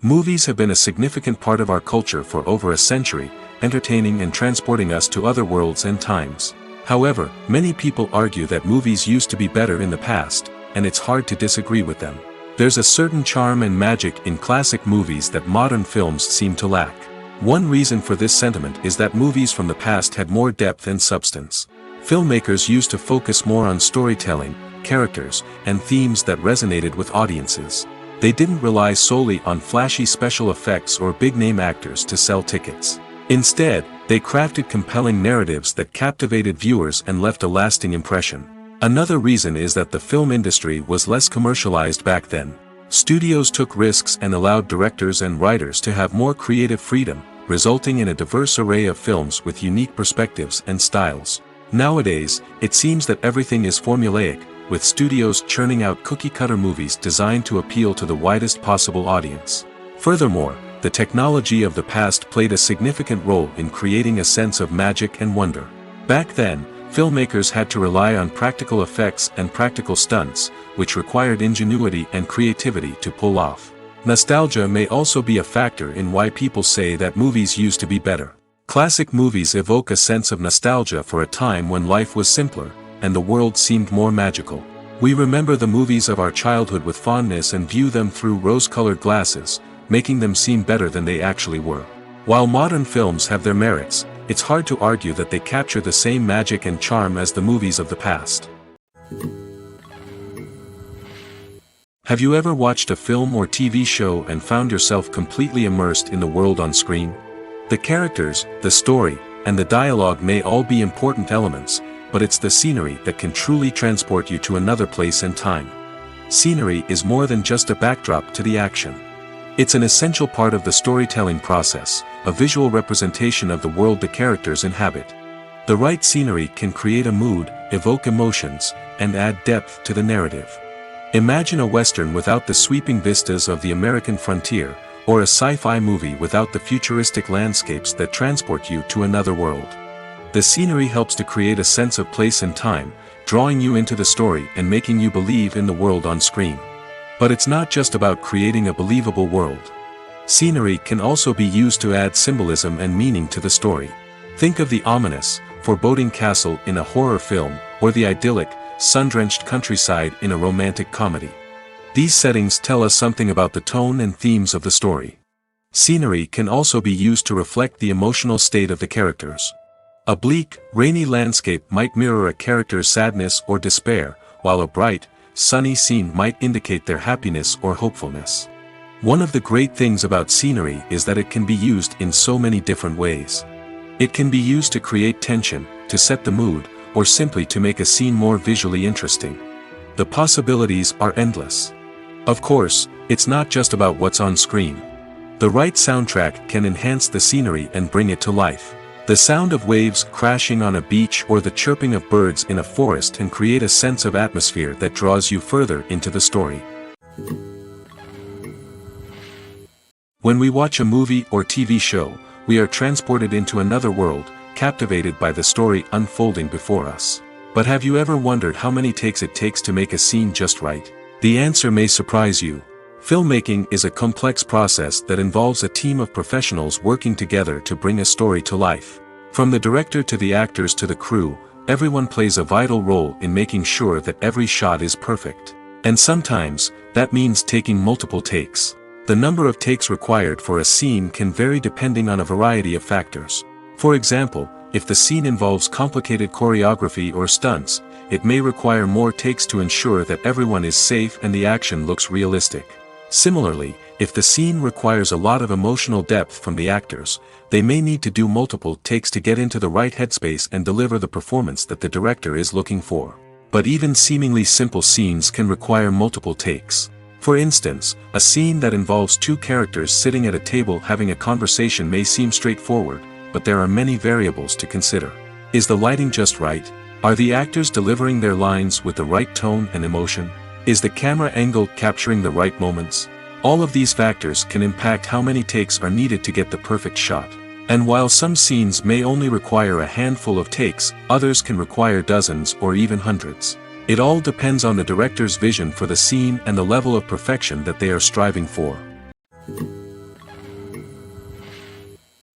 Movies have been a significant part of our culture for over a century, entertaining and transporting us to other worlds and times. However, many people argue that movies used to be better in the past, and it's hard to disagree with them. There's a certain charm and magic in classic movies that modern films seem to lack. One reason for this sentiment is that movies from the past had more depth and substance. Filmmakers used to focus more on storytelling, characters, and themes that resonated with audiences. They didn't rely solely on flashy special effects or big-name actors to sell tickets. Instead, they crafted compelling narratives that captivated viewers and left a lasting impression. Another reason is that the film industry was less commercialized back then. Studios took risks and allowed directors and writers to have more creative freedom, resulting in a diverse array of films with unique perspectives and styles. Nowadays, it seems that everything is formulaic, with studios churning out cookie-cutter movies designed to appeal to the widest possible audience. Furthermore, the technology of the past played a significant role in creating a sense of magic and wonder. Back then, filmmakers had to rely on practical effects and practical stunts, which required ingenuity and creativity to pull off. Nostalgia may also be a factor in why people say that movies used to be better. Classic movies evoke a sense of nostalgia for a time when life was simpler, and the world seemed more magical. We remember the movies of our childhood with fondness and view them through rose-colored glasses, making them seem better than they actually were. While modern films have their merits, it's hard to argue that they capture the same magic and charm as the movies of the past. Have you ever watched a film or TV show and found yourself completely immersed in the world on screen? The characters, the story, and the dialogue may all be important elements, but it's the scenery that can truly transport you to another place and time. Scenery is more than just a backdrop to the action. It's an essential part of the storytelling process, a visual representation of the world the characters inhabit. The right scenery can create a mood, evoke emotions, and add depth to the narrative. Imagine a Western without the sweeping vistas of the American frontier, or a sci-fi movie without the futuristic landscapes that transport you to another world. The scenery helps to create a sense of place and time, drawing you into the story and making you believe in the world on screen. But it's not just about creating a believable world. Scenery can also be used to add symbolism and meaning to the story. Think of the ominous, foreboding castle in a horror film, or the idyllic, sun-drenched countryside in a romantic comedy. These settings tell us something about the tone and themes of the story. Scenery can also be used to reflect the emotional state of the characters. A bleak, rainy landscape might mirror a character's sadness or despair, while a bright, sunny scene might indicate their happiness or hopefulness. One of the great things about scenery is that it can be used in so many different ways. It can be used to create tension, to set the mood, or simply to make a scene more visually interesting. The possibilities are endless. Of course, it's not just about what's on screen. The right soundtrack can enhance the scenery and bring it to life. The sound of waves crashing on a beach or the chirping of birds in a forest can create a sense of atmosphere that draws you further into the story. When we watch a movie or TV show, we are transported into another world, captivated by the story unfolding before us. But have you ever wondered how many takes it takes to make a scene just right? The answer may surprise you. Filmmaking is a complex process that involves a team of professionals working together to bring a story to life. From the director to the actors to the crew, everyone plays a vital role in making sure that every shot is perfect. And sometimes, that means taking multiple takes. The number of takes required for a scene can vary depending on a variety of factors. For example, if the scene involves complicated choreography or stunts, it may require more takes to ensure that everyone is safe and the action looks realistic. Similarly, if the scene requires a lot of emotional depth from the actors, they may need to do multiple takes to get into the right headspace and deliver the performance that the director is looking for. But even seemingly simple scenes can require multiple takes. For instance, a scene that involves two characters sitting at a table having a conversation may seem straightforward, but there are many variables to consider. Is the lighting just right? Are the actors delivering their lines with the right tone and emotion? Is the camera angle capturing the right moments? All of these factors can impact how many takes are needed to get the perfect shot. And while some scenes may only require a handful of takes, others can require dozens or even hundreds. It all depends on the director's vision for the scene and the level of perfection that they are striving for.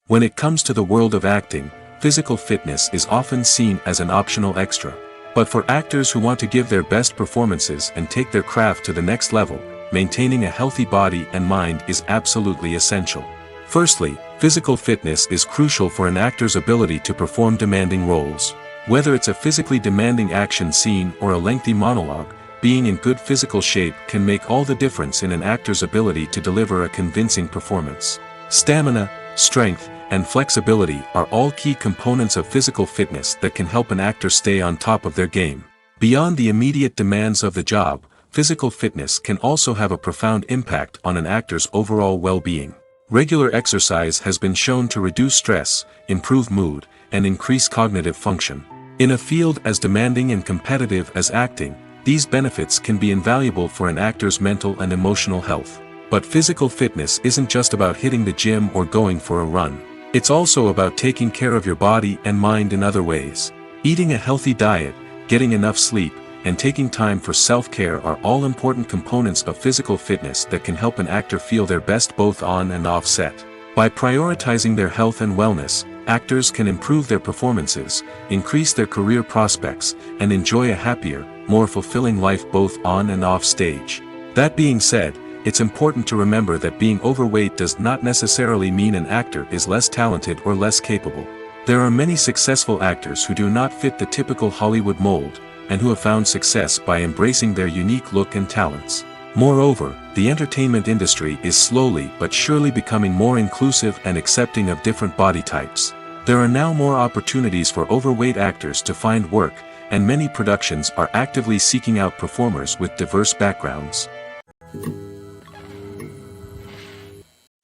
When it comes to the world of acting, physical fitness is often seen as an optional extra. But for actors who want to give their best performances and take their craft to the next level, maintaining a healthy body and mind is absolutely essential. Firstly, physical fitness is crucial for an actor's ability to perform demanding roles. Whether it's a physically demanding action scene or a lengthy monologue, being in good physical shape can make all the difference in an actor's ability to deliver a convincing performance. Stamina, strength, and flexibility are all key components of physical fitness that can help an actor stay on top of their game. Beyond the immediate demands of the job, physical fitness can also have a profound impact on an actor's overall well-being. Regular exercise has been shown to reduce stress, improve mood, and increase cognitive function. In a field as demanding and competitive as acting, these benefits can be invaluable for an actor's mental and emotional health. But physical fitness isn't just about hitting the gym or going for a run. It's also about taking care of your body and mind in other ways. Eating a healthy diet, getting enough sleep, and taking time for self-care are all important components of physical fitness that can help an actor feel their best both on and off set. By prioritizing their health and wellness, actors can improve their performances, increase their career prospects, and enjoy a happier, more fulfilling life both on and off stage. That being said, it's important to remember that being overweight does not necessarily mean an actor is less talented or less capable. There are many successful actors who do not fit the typical Hollywood mold, and who have found success by embracing their unique look and talents. Moreover, the entertainment industry is slowly but surely becoming more inclusive and accepting of different body types. There are now more opportunities for overweight actors to find work, and many productions are actively seeking out performers with diverse backgrounds.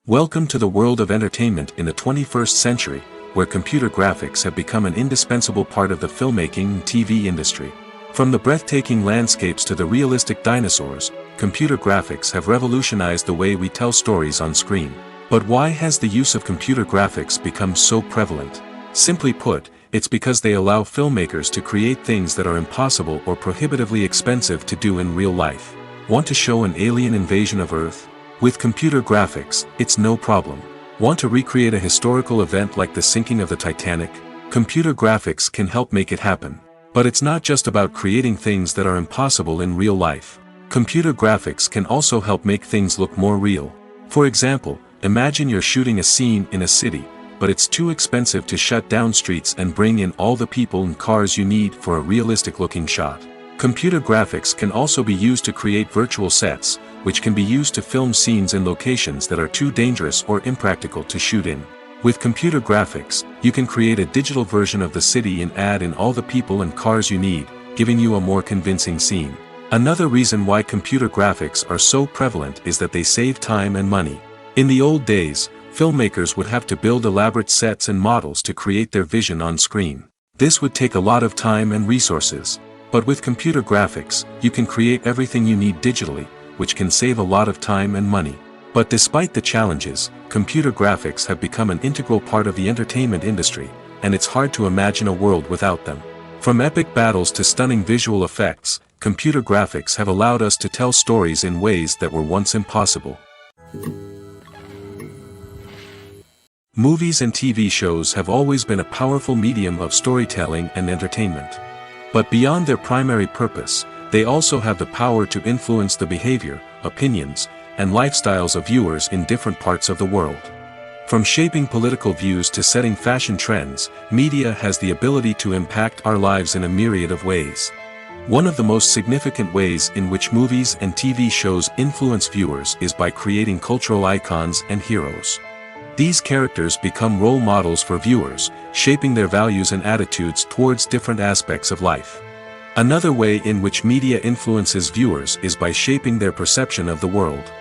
Welcome to the world of entertainment in the 21st century, where computer graphics have become an indispensable part of the filmmaking and TV industry. From the breathtaking landscapes to the realistic dinosaurs, computer graphics have revolutionized the way we tell stories on screen. But why has the use of computer graphics become so prevalent? Simply put, it's because they allow filmmakers to create things that are impossible or prohibitively expensive to do in real life. Want to show an alien invasion of Earth? With computer graphics, it's no problem. Want to recreate a historical event like the sinking of the Titanic? Computer graphics can help make it happen. But it's not just about creating things that are impossible in real life. Computer graphics can also help make things look more real. For example, imagine you're shooting a scene in a city, but it's too expensive to shut down streets and bring in all the people and cars you need for a realistic-looking shot. Computer graphics can also be used to create virtual sets, which can be used to film scenes in locations that are too dangerous or impractical to shoot in. With computer graphics, you can create a digital version of the city and add in all the people and cars you need, giving you a more convincing scene. Another reason why computer graphics are so prevalent is that they save time and money. In the old days, filmmakers would have to build elaborate sets and models to create their vision on screen. This would take a lot of time and resources. But with computer graphics, you can create everything you need digitally, which can save a lot of time and money. But despite the challenges, computer graphics have become an integral part of the entertainment industry, and it's hard to imagine a world without them. From epic battles to stunning visual effects, computer graphics have allowed us to tell stories in ways that were once impossible. Movies and TV shows have always been a powerful medium of storytelling and entertainment. But beyond their primary purpose, they also have the power to influence the behavior, opinions, and lifestyles of viewers in different parts of the world. From shaping political views to setting fashion trends, media has the ability to impact our lives in a myriad of ways. One of the most significant ways in which movies and TV shows influence viewers is by creating cultural icons and heroes. These characters become role models for viewers, shaping their values and attitudes towards different aspects of life. Another way in which media influences viewers is by shaping their perception of the world.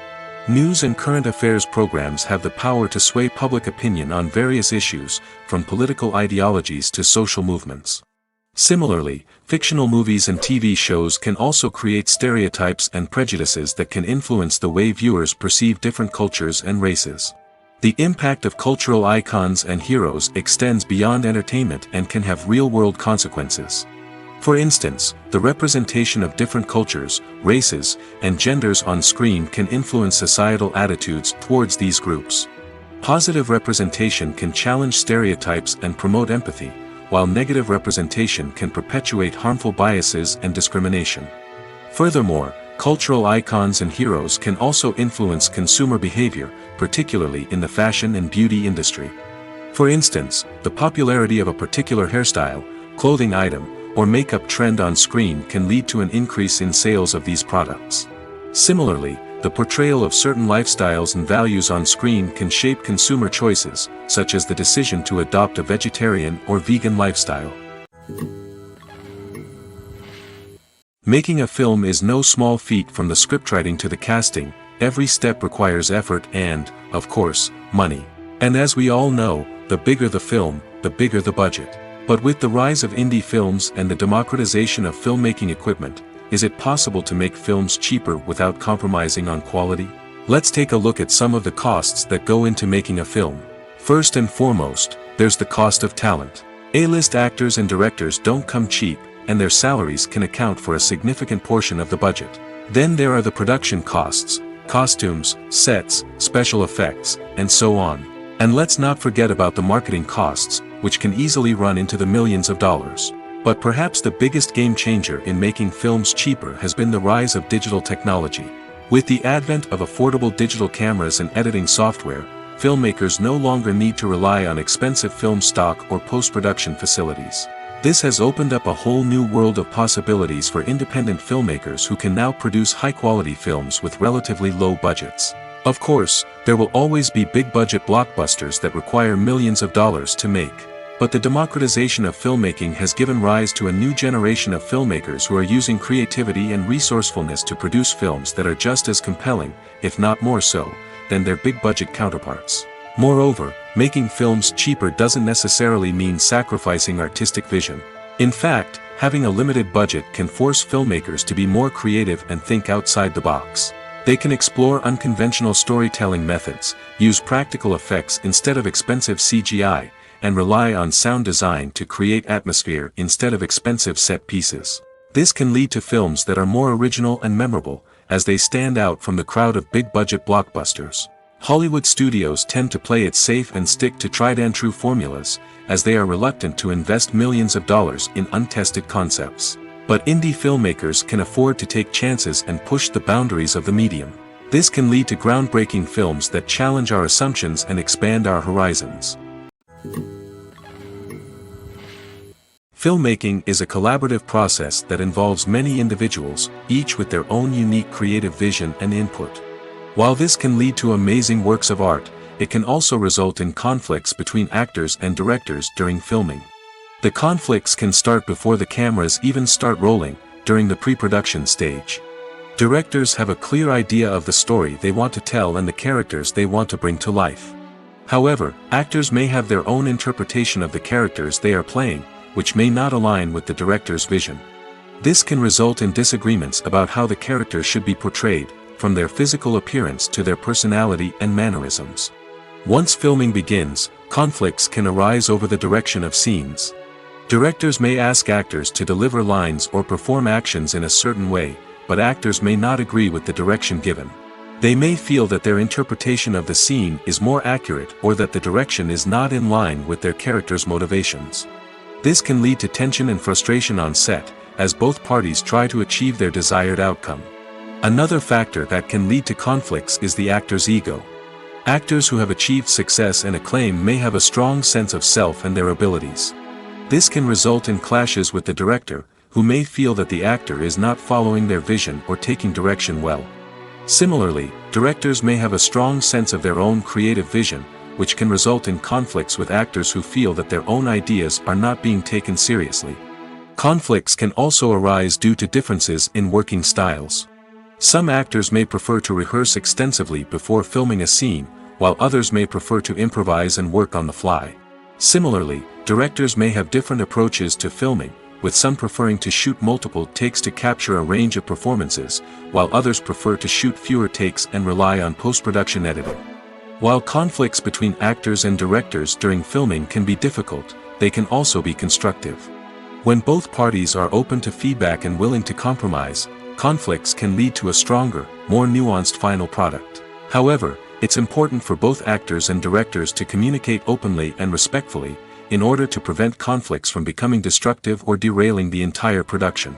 News and current affairs programs have the power to sway public opinion on various issues, from political ideologies to social movements. Similarly, fictional movies and TV shows can also create stereotypes and prejudices that can influence the way viewers perceive different cultures and races. The impact of cultural icons and heroes extends beyond entertainment and can have real-world consequences. For instance, the representation of different cultures, races, and genders on screen can influence societal attitudes towards these groups. Positive representation can challenge stereotypes and promote empathy, while negative representation can perpetuate harmful biases and discrimination. Furthermore, cultural icons and heroes can also influence consumer behavior, particularly in the fashion and beauty industry. For instance, the popularity of a particular hairstyle, clothing item, or makeup trend on screen can lead to an increase in sales of these products. Similarly, the portrayal of certain lifestyles and values on screen can shape consumer choices, such as the decision to adopt a vegetarian or vegan lifestyle. Making a film is no small feat. From the scriptwriting to the casting, every step requires effort and, of course, money. And as we all know, the bigger the film, the bigger the budget. But with the rise of indie films and the democratization of filmmaking equipment, is it possible to make films cheaper without compromising on quality? Let's take a look at some of the costs that go into making a film. First and foremost, there's the cost of talent. A-list actors and directors don't come cheap, and their salaries can account for a significant portion of the budget. Then there are the production costs, costumes, sets, special effects, and so on. And let's not forget about the marketing costs, which can easily run into the millions of dollars. But perhaps the biggest game changer in making films cheaper has been the rise of digital technology. With the advent of affordable digital cameras and editing software, filmmakers no longer need to rely on expensive film stock or post-production facilities. This has opened up a whole new world of possibilities for independent filmmakers who can now produce high-quality films with relatively low budgets. Of course, there will always be big-budget blockbusters that require millions of dollars to make. But the democratization of filmmaking has given rise to a new generation of filmmakers who are using creativity and resourcefulness to produce films that are just as compelling, if not more so, than their big-budget counterparts. Moreover, making films cheaper doesn't necessarily mean sacrificing artistic vision. In fact, having a limited budget can force filmmakers to be more creative and think outside the box. They can explore unconventional storytelling methods, use practical effects instead of expensive CGI, and rely on sound design to create atmosphere instead of expensive set pieces. This can lead to films that are more original and memorable, as they stand out from the crowd of big-budget blockbusters. Hollywood studios tend to play it safe and stick to tried-and-true formulas, as they are reluctant to invest millions of dollars in untested concepts. But indie filmmakers can afford to take chances and push the boundaries of the medium. This can lead to groundbreaking films that challenge our assumptions and expand our horizons. Filmmaking is a collaborative process that involves many individuals, each with their own unique creative vision and input. While this can lead to amazing works of art, it can also result in conflicts between actors and directors during filming. The conflicts can start before the cameras even start rolling, during the pre-production stage. Directors have a clear idea of the story they want to tell and the characters they want to bring to life. However, actors may have their own interpretation of the characters they are playing, which may not align with the director's vision. This can result in disagreements about how the character should be portrayed, from their physical appearance to their personality and mannerisms. Once filming begins, conflicts can arise over the direction of scenes. Directors may ask actors to deliver lines or perform actions in a certain way, but actors may not agree with the direction given. They may feel that their interpretation of the scene is more accurate or that the direction is not in line with their character's motivations. This can lead to tension and frustration on set, as both parties try to achieve their desired outcome. Another factor that can lead to conflicts is the actor's ego. Actors who have achieved success and acclaim may have a strong sense of self and their abilities. This can result in clashes with the director, who may feel that the actor is not following their vision or taking direction well. Similarly, directors may have a strong sense of their own creative vision, which can result in conflicts with actors who feel that their own ideas are not being taken seriously. Conflicts can also arise due to differences in working styles. Some actors may prefer to rehearse extensively before filming a scene, while others may prefer to improvise and work on the fly. Similarly, directors may have different approaches to filming, with some preferring to shoot multiple takes to capture a range of performances, while others prefer to shoot fewer takes and rely on post-production editing. While conflicts between actors and directors during filming can be difficult, they can also be constructive. When both parties are open to feedback and willing to compromise, conflicts can lead to a stronger, more nuanced final product. However, it's important for both actors and directors to communicate openly and respectfully, in order to prevent conflicts from becoming destructive or derailing the entire production.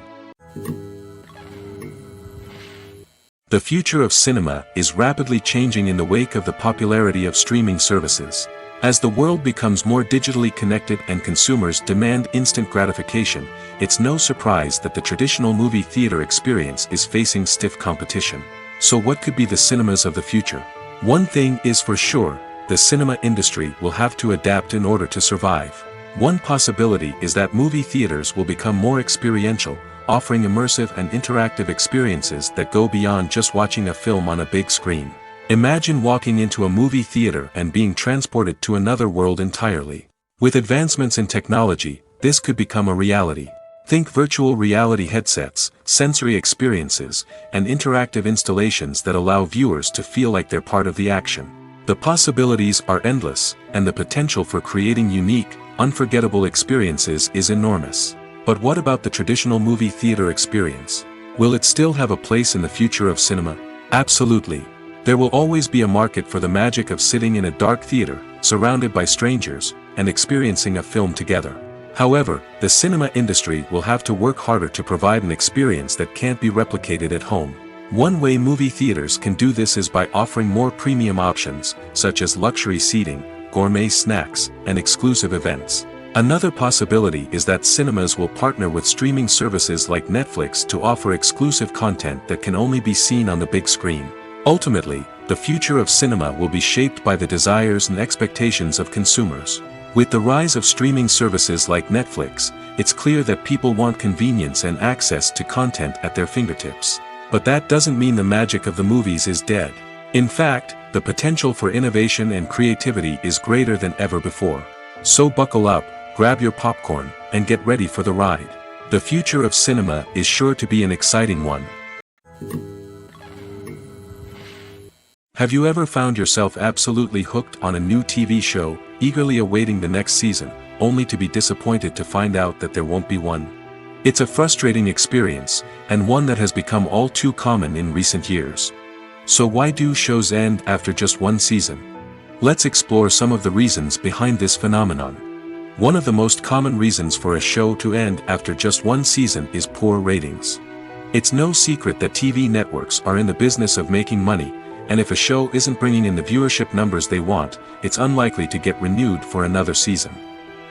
The future of cinema is rapidly changing in the wake of the popularity of streaming services. As the world becomes more digitally connected and consumers demand instant gratification, it's no surprise that the traditional movie theater experience is facing stiff competition. So what could be the cinemas of the future? One thing is for sure, the cinema industry will have to adapt in order to survive. One possibility is that movie theaters will become more experiential, offering immersive and interactive experiences that go beyond just watching a film on a big screen. Imagine walking into a movie theater and being transported to another world entirely. With advancements in technology, this could become a reality. Think virtual reality headsets, sensory experiences, and interactive installations that allow viewers to feel like they're part of the action. The possibilities are endless, and the potential for creating unique, unforgettable experiences is enormous. But what about the traditional movie theater experience? Will it still have a place in the future of cinema? Absolutely. There will always be a market for the magic of sitting in a dark theater, surrounded by strangers, and experiencing a film together. However, the cinema industry will have to work harder to provide an experience that can't be replicated at home. One way movie theaters can do this is by offering more premium options, such as luxury seating, gourmet snacks, and exclusive events. Another possibility is that cinemas will partner with streaming services like Netflix to offer exclusive content that can only be seen on the big screen. Ultimately, the future of cinema will be shaped by the desires and expectations of consumers. With the rise of streaming services like Netflix, it's clear that people want convenience and access to content at their fingertips. But that doesn't mean the magic of the movies is dead. In fact, the potential for innovation and creativity is greater than ever before. So buckle up, grab your popcorn, and get ready for the ride. The future of cinema is sure to be an exciting one. Have you ever found yourself absolutely hooked on a new TV show, eagerly awaiting the next season, only to be disappointed to find out that there won't be one? It's a frustrating experience, and one that has become all too common in recent years. So why do shows end after just one season? Let's explore some of the reasons behind this phenomenon. One of the most common reasons for a show to end after just one season is poor ratings. It's no secret that TV networks are in the business of making money, and if a show isn't bringing in the viewership numbers they want, it's unlikely to get renewed for another season.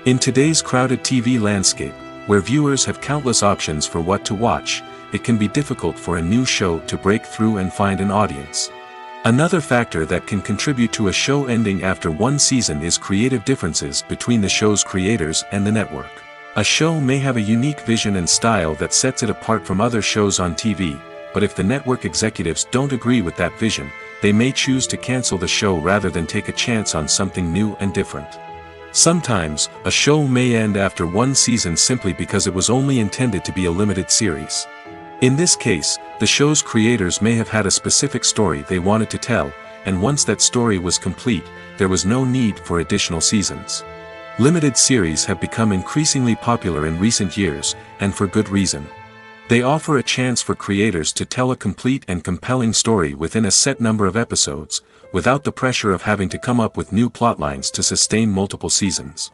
In today's crowded TV landscape, Where viewers have countless options for what to watch, it can be difficult for a new show to break through and find an audience. Another factor that can contribute to a show ending after one season is creative differences between the show's creators and the network. A show may have a unique vision and style that sets it apart from other shows on TV, but if the network executives don't agree with that vision, they may choose to cancel the show rather than take a chance on something new and different. Sometimes, a show may end after one season simply because it was only intended to be a limited series. In this case, the show's creators may have had a specific story they wanted to tell, and once that story was complete, there was no need for additional seasons. Limited series have become increasingly popular in recent years, and for good reason. They offer a chance for creators to tell a complete and compelling story within a set number of episodes, without the pressure of having to come up with new plotlines to sustain multiple seasons.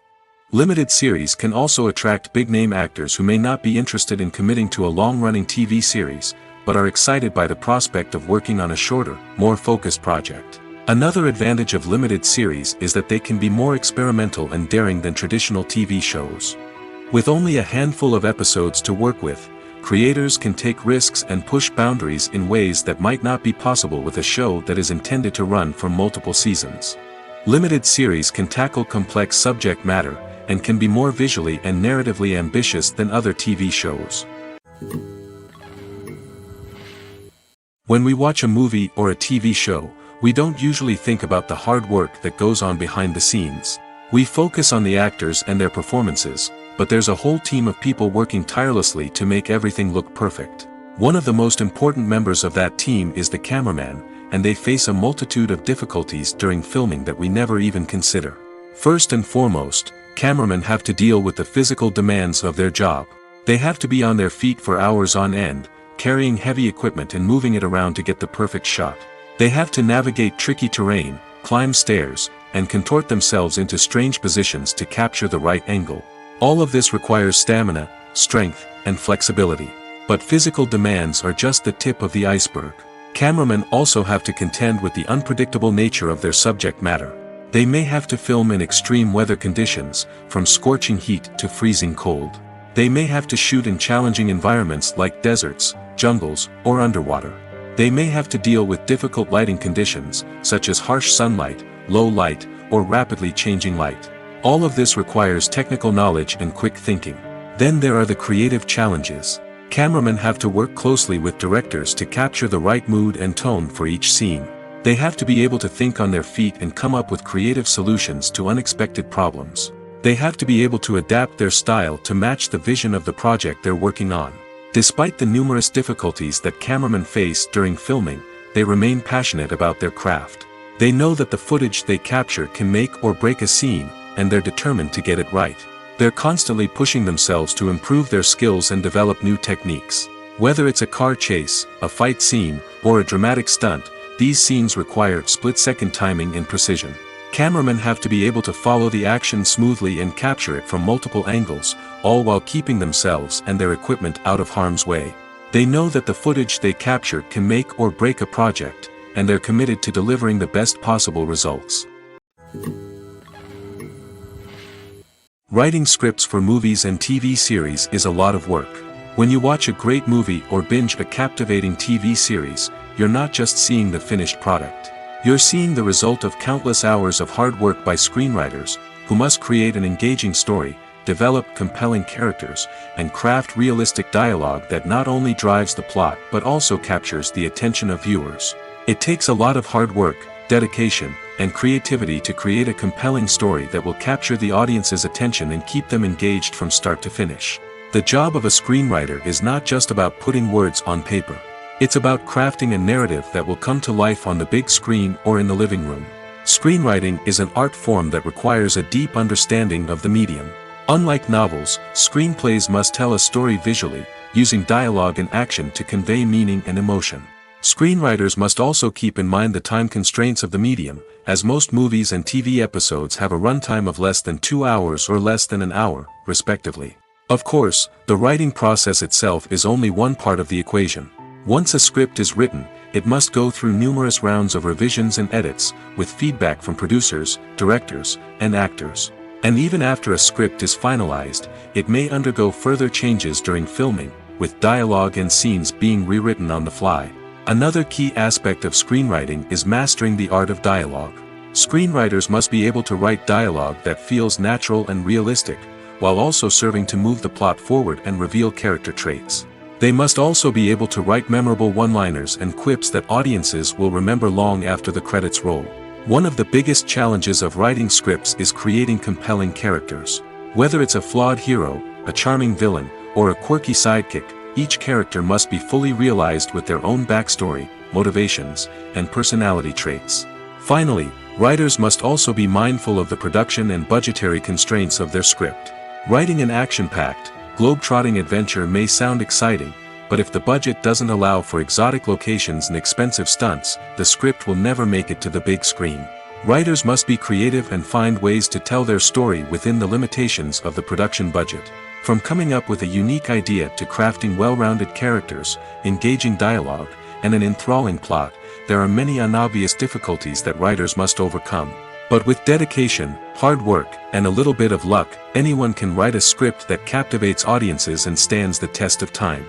Limited series can also attract big-name actors who may not be interested in committing to a long-running TV series, but are excited by the prospect of working on a shorter, more focused project. Another advantage of limited series is that they can be more experimental and daring than traditional TV shows. With only a handful of episodes to work with, creators can take risks and push boundaries in ways that might not be possible with a show that is intended to run for multiple seasons. Limited series can tackle complex subject matter, and can be more visually and narratively ambitious than other TV shows. When we watch a movie or a TV show, we don't usually think about the hard work that goes on behind the scenes. We focus on the actors and their performances, but there's a whole team of people working tirelessly to make everything look perfect. One of the most important members of that team is the cameraman, and they face a multitude of difficulties during filming that we never even consider. First and foremost, cameramen have to deal with the physical demands of their job. They have to be on their feet for hours on end, carrying heavy equipment and moving it around to get the perfect shot. They have to navigate tricky terrain, climb stairs, and contort themselves into strange positions to capture the right angle. All of this requires stamina, strength, and flexibility. But physical demands are just the tip of the iceberg. Cameramen also have to contend with the unpredictable nature of their subject matter. They may have to film in extreme weather conditions, from scorching heat to freezing cold. They may have to shoot in challenging environments like deserts, jungles, or underwater. They may have to deal with difficult lighting conditions, such as harsh sunlight, low light, or rapidly changing light. All of this requires technical knowledge and quick thinking. Then there are the creative challenges. Cameramen have to work closely with directors to capture the right mood and tone for each scene. They have to be able to think on their feet and come up with creative solutions to unexpected problems. They have to be able to adapt their style to match the vision of the project they're working on. Despite the numerous difficulties that cameramen face during filming, they remain passionate about their craft. They know that the footage they capture can make or break a scene, and they're determined to get it right. They're constantly pushing themselves to improve their skills and develop new techniques. Whether it's a car chase, a fight scene, or a dramatic stunt, these scenes require split-second timing and precision. Cameramen have to be able to follow the action smoothly and capture it from multiple angles, all while keeping themselves and their equipment out of harm's way. They know that the footage they capture can make or break a project, and they're committed to delivering the best possible results. Writing scripts for movies and TV series is a lot of work. When you watch a great movie or binge a captivating TV series, you're not just seeing the finished product. You're seeing the result of countless hours of hard work by screenwriters, who must create an engaging story, develop compelling characters, and craft realistic dialogue that not only drives the plot but also captures the attention of viewers. It takes a lot of hard work, dedication, and creativity to create a compelling story that will capture the audience's attention and keep them engaged from start to finish. The job of a screenwriter is not just about putting words on paper. It's about crafting a narrative that will come to life on the big screen or in the living room. Screenwriting is an art form that requires a deep understanding of the medium. Unlike novels, screenplays must tell a story visually, using dialogue and action to convey meaning and emotion. Screenwriters must also keep in mind the time constraints of the medium, as most movies and TV episodes have a runtime of less than 2 hours or less than an hour, respectively. Of course, the writing process itself is only one part of the equation. Once a script is written, it must go through numerous rounds of revisions and edits, with feedback from producers, directors, and actors. And even after a script is finalized, it may undergo further changes during filming, with dialogue and scenes being rewritten on the fly. Another key aspect of screenwriting is mastering the art of dialogue. Screenwriters must be able to write dialogue that feels natural and realistic, while also serving to move the plot forward and reveal character traits. They must also be able to write memorable one-liners and quips that audiences will remember long after the credits roll. One of the biggest challenges of writing scripts is creating compelling characters. Whether it's a flawed hero, a charming villain, or a quirky sidekick, each character must be fully realized with their own backstory, motivations, and personality traits. Finally, writers must also be mindful of the production and budgetary constraints of their script. Writing an action-packed, globe-trotting adventure may sound exciting, but if the budget doesn't allow for exotic locations and expensive stunts, the script will never make it to the big screen. Writers must be creative and find ways to tell their story within the limitations of the production budget. From coming up with a unique idea to crafting well-rounded characters, engaging dialogue, and an enthralling plot, there are many unobvious difficulties that writers must overcome. But with dedication, hard work, and a little bit of luck, anyone can write a script that captivates audiences and stands the test of time.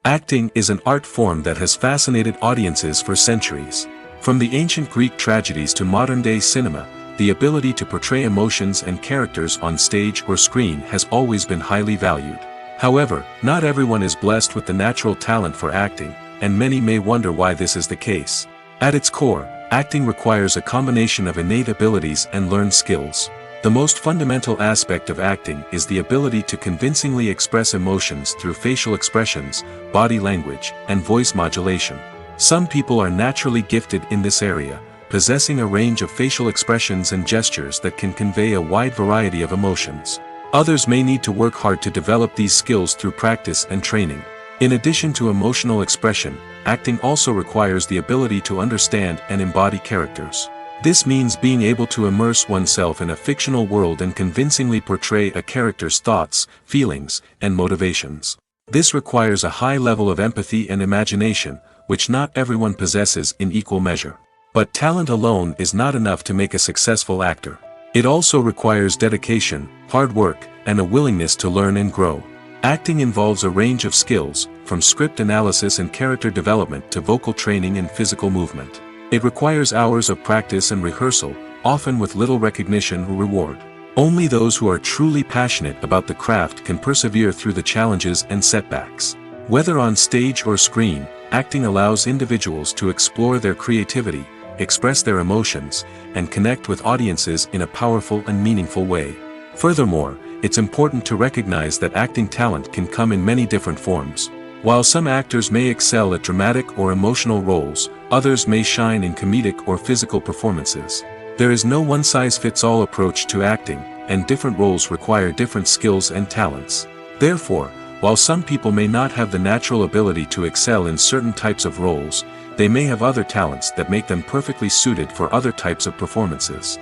Acting is an art form that has fascinated audiences for centuries. From the ancient Greek tragedies to modern-day cinema, the ability to portray emotions and characters on stage or screen has always been highly valued. However, not everyone is blessed with the natural talent for acting, and many may wonder why this is the case. At its core, acting requires a combination of innate abilities and learned skills. The most fundamental aspect of acting is the ability to convincingly express emotions through facial expressions, body language, and voice modulation. Some people are naturally gifted in this area, possessing a range of facial expressions and gestures that can convey a wide variety of emotions. Others may need to work hard to develop these skills through practice and training. In addition to emotional expression, acting also requires the ability to understand and embody characters. This means being able to immerse oneself in a fictional world and convincingly portray a character's thoughts, feelings, and motivations. This requires a high level of empathy and imagination, which not everyone possesses in equal measure. But talent alone is not enough to make a successful actor. It also requires dedication, hard work, and a willingness to learn and grow. Acting involves a range of skills, from script analysis and character development to vocal training and physical movement. It requires hours of practice and rehearsal, often with little recognition or reward. Only those who are truly passionate about the craft can persevere through the challenges and setbacks. Whether on stage or screen, acting allows individuals to explore their creativity, express their emotions, and connect with audiences in a powerful and meaningful way. Furthermore, it's important to recognize that acting talent can come in many different forms. While some actors may excel at dramatic or emotional roles, others may shine in comedic or physical performances. There is no one-size-fits-all approach to acting, and different roles require different skills and talents. Therefore, while some people may not have the natural ability to excel in certain types of roles, they may have other talents that make them perfectly suited for other types of performances.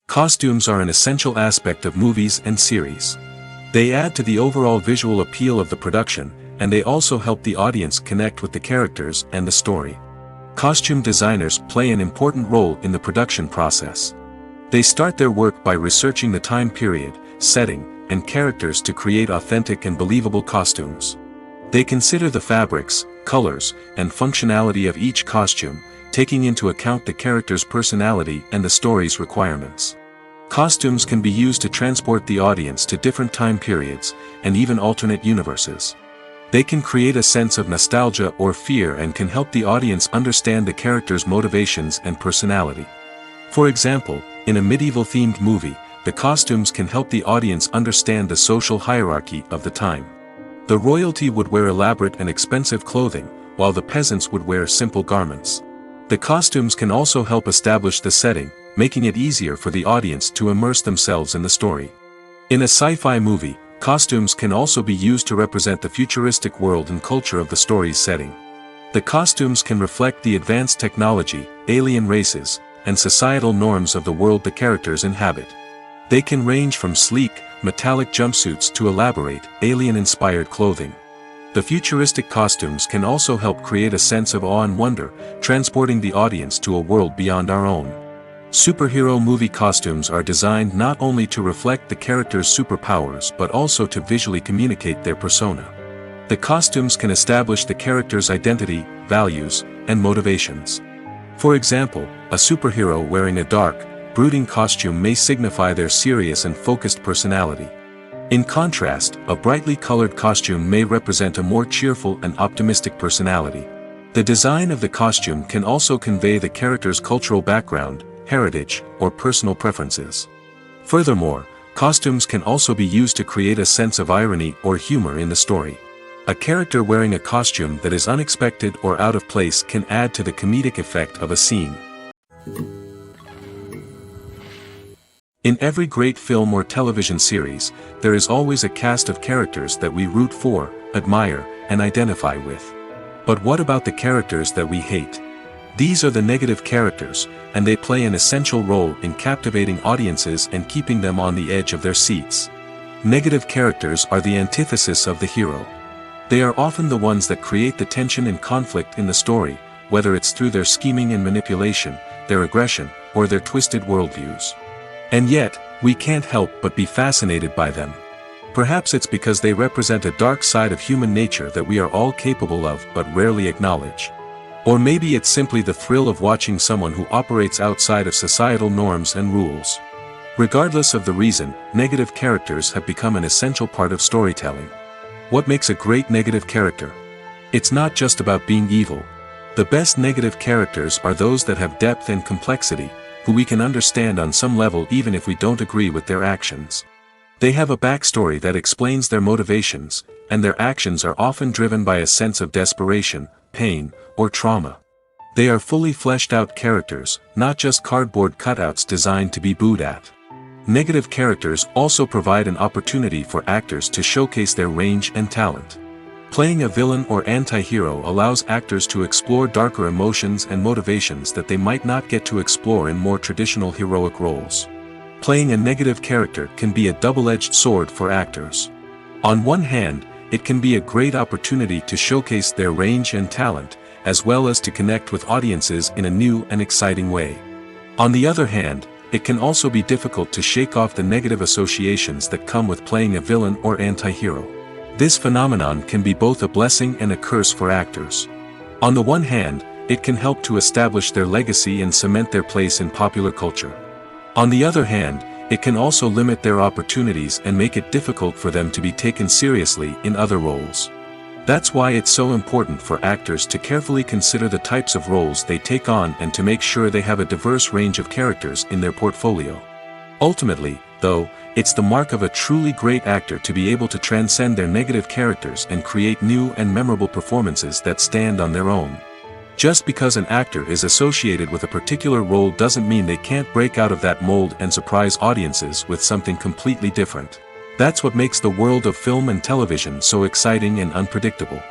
Costumes are an essential aspect of movies and series. They add to the overall visual appeal of the production, and they also help the audience connect with the characters and the story. Costume designers play an important role in the production process. They start their work by researching the time period, setting, and characters to create authentic and believable costumes. They consider the fabrics, colors, and functionality of each costume, taking into account the character's personality and the story's requirements. Costumes can be used to transport the audience to different time periods, and even alternate universes. They can create a sense of nostalgia or fear and can help the audience understand the character's motivations and personality. For example, in a medieval-themed movie, the costumes can help the audience understand the social hierarchy of the time. The royalty would wear elaborate and expensive clothing, while the peasants would wear simple garments. The costumes can also help establish the setting, making it easier for the audience to immerse themselves in the story. In a sci-fi movie, costumes can also be used to represent the futuristic world and culture of the story's setting. The costumes can reflect the advanced technology, alien races, and societal norms of the world the characters inhabit. They can range from sleek, metallic jumpsuits to elaborate, alien-inspired clothing. The futuristic costumes can also help create a sense of awe and wonder, transporting the audience to a world beyond our own. Superhero movie costumes are designed not only to reflect the character's superpowers but also to visually communicate their persona. The costumes can establish the character's identity, values, and motivations. For example, a superhero wearing a dark, brooding costume may signify their serious and focused personality. In contrast, a brightly colored costume may represent a more cheerful and optimistic personality. The design of the costume can also convey the character's cultural background, heritage, or personal preferences. Furthermore, costumes can also be used to create a sense of irony or humor in the story. A character wearing a costume that is unexpected or out of place can add to the comedic effect of a scene. In every great film or television series, there is always a cast of characters that we root for, admire, and identify with. But what about the characters that we hate? These are the negative characters, and they play an essential role in captivating audiences and keeping them on the edge of their seats. Negative characters are the antithesis of the hero. They are often the ones that create the tension and conflict in the story, whether it's through their scheming and manipulation, their aggression, or their twisted worldviews. And yet, we can't help but be fascinated by them. Perhaps it's because they represent a dark side of human nature that we are all capable of but rarely acknowledge. Or maybe it's simply the thrill of watching someone who operates outside of societal norms and rules. Regardless of the reason, negative characters have become an essential part of storytelling. What makes a great negative character? It's not just about being evil. The best negative characters are those that have depth and complexity, who we can understand on some level even if we don't agree with their actions. They have a backstory that explains their motivations, and their actions are often driven by a sense of desperation, pain, or trauma. They are fully fleshed out characters, not just cardboard cutouts designed to be booed at. Negative characters also provide an opportunity for actors to showcase their range and talent. Playing a villain or anti-hero allows actors to explore darker emotions and motivations that they might not get to explore in more traditional heroic roles. Playing a negative character can be a double-edged sword for actors. On one hand, it can be a great opportunity to showcase their range and talent, as well as to connect with audiences in a new and exciting way. On the other hand, it can also be difficult to shake off the negative associations that come with playing a villain or anti-hero. This phenomenon can be both a blessing and a curse for actors. On the one hand, it can help to establish their legacy and cement their place in popular culture. On the other hand, it can also limit their opportunities and make it difficult for them to be taken seriously in other roles. That's why it's so important for actors to carefully consider the types of roles they take on and to make sure they have a diverse range of characters in their portfolio. Ultimately, though, it's the mark of a truly great actor to be able to transcend their negative characters and create new and memorable performances that stand on their own. Just because an actor is associated with a particular role doesn't mean they can't break out of that mold and surprise audiences with something completely different. That's what makes the world of film and television so exciting and unpredictable.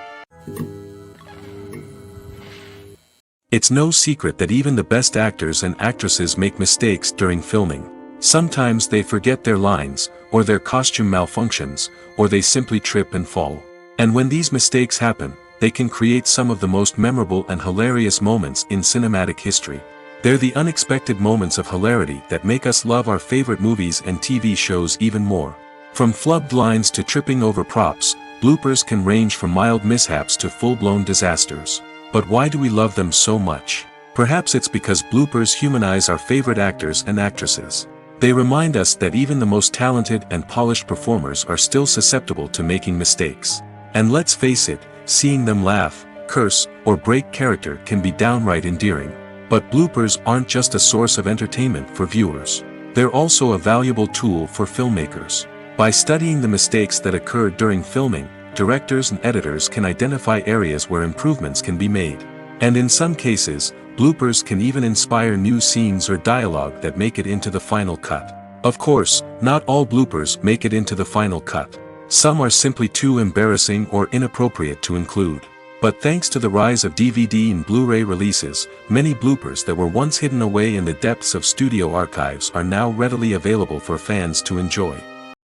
It's no secret that even the best actors and actresses make mistakes during filming. Sometimes they forget their lines, or their costume malfunctions, or they simply trip and fall. And when these mistakes happen, they can create some of the most memorable and hilarious moments in cinematic history. They're the unexpected moments of hilarity that make us love our favorite movies and TV shows even more. From flubbed lines to tripping over props, bloopers can range from mild mishaps to full-blown disasters. But why do we love them so much? Perhaps it's because bloopers humanize our favorite actors and actresses. They remind us that even the most talented and polished performers are still susceptible to making mistakes. And let's face it, seeing them laugh, curse, or break character can be downright endearing. But bloopers aren't just a source of entertainment for viewers. They're also a valuable tool for filmmakers. By studying the mistakes that occurred during filming, directors and editors can identify areas where improvements can be made. And in some cases, bloopers can even inspire new scenes or dialogue that make it into the final cut. Of course, not all bloopers make it into the final cut. Some are simply too embarrassing or inappropriate to include. But thanks to the rise of DVD and Blu-ray releases, many bloopers that were once hidden away in the depths of studio archives are now readily available for fans to enjoy.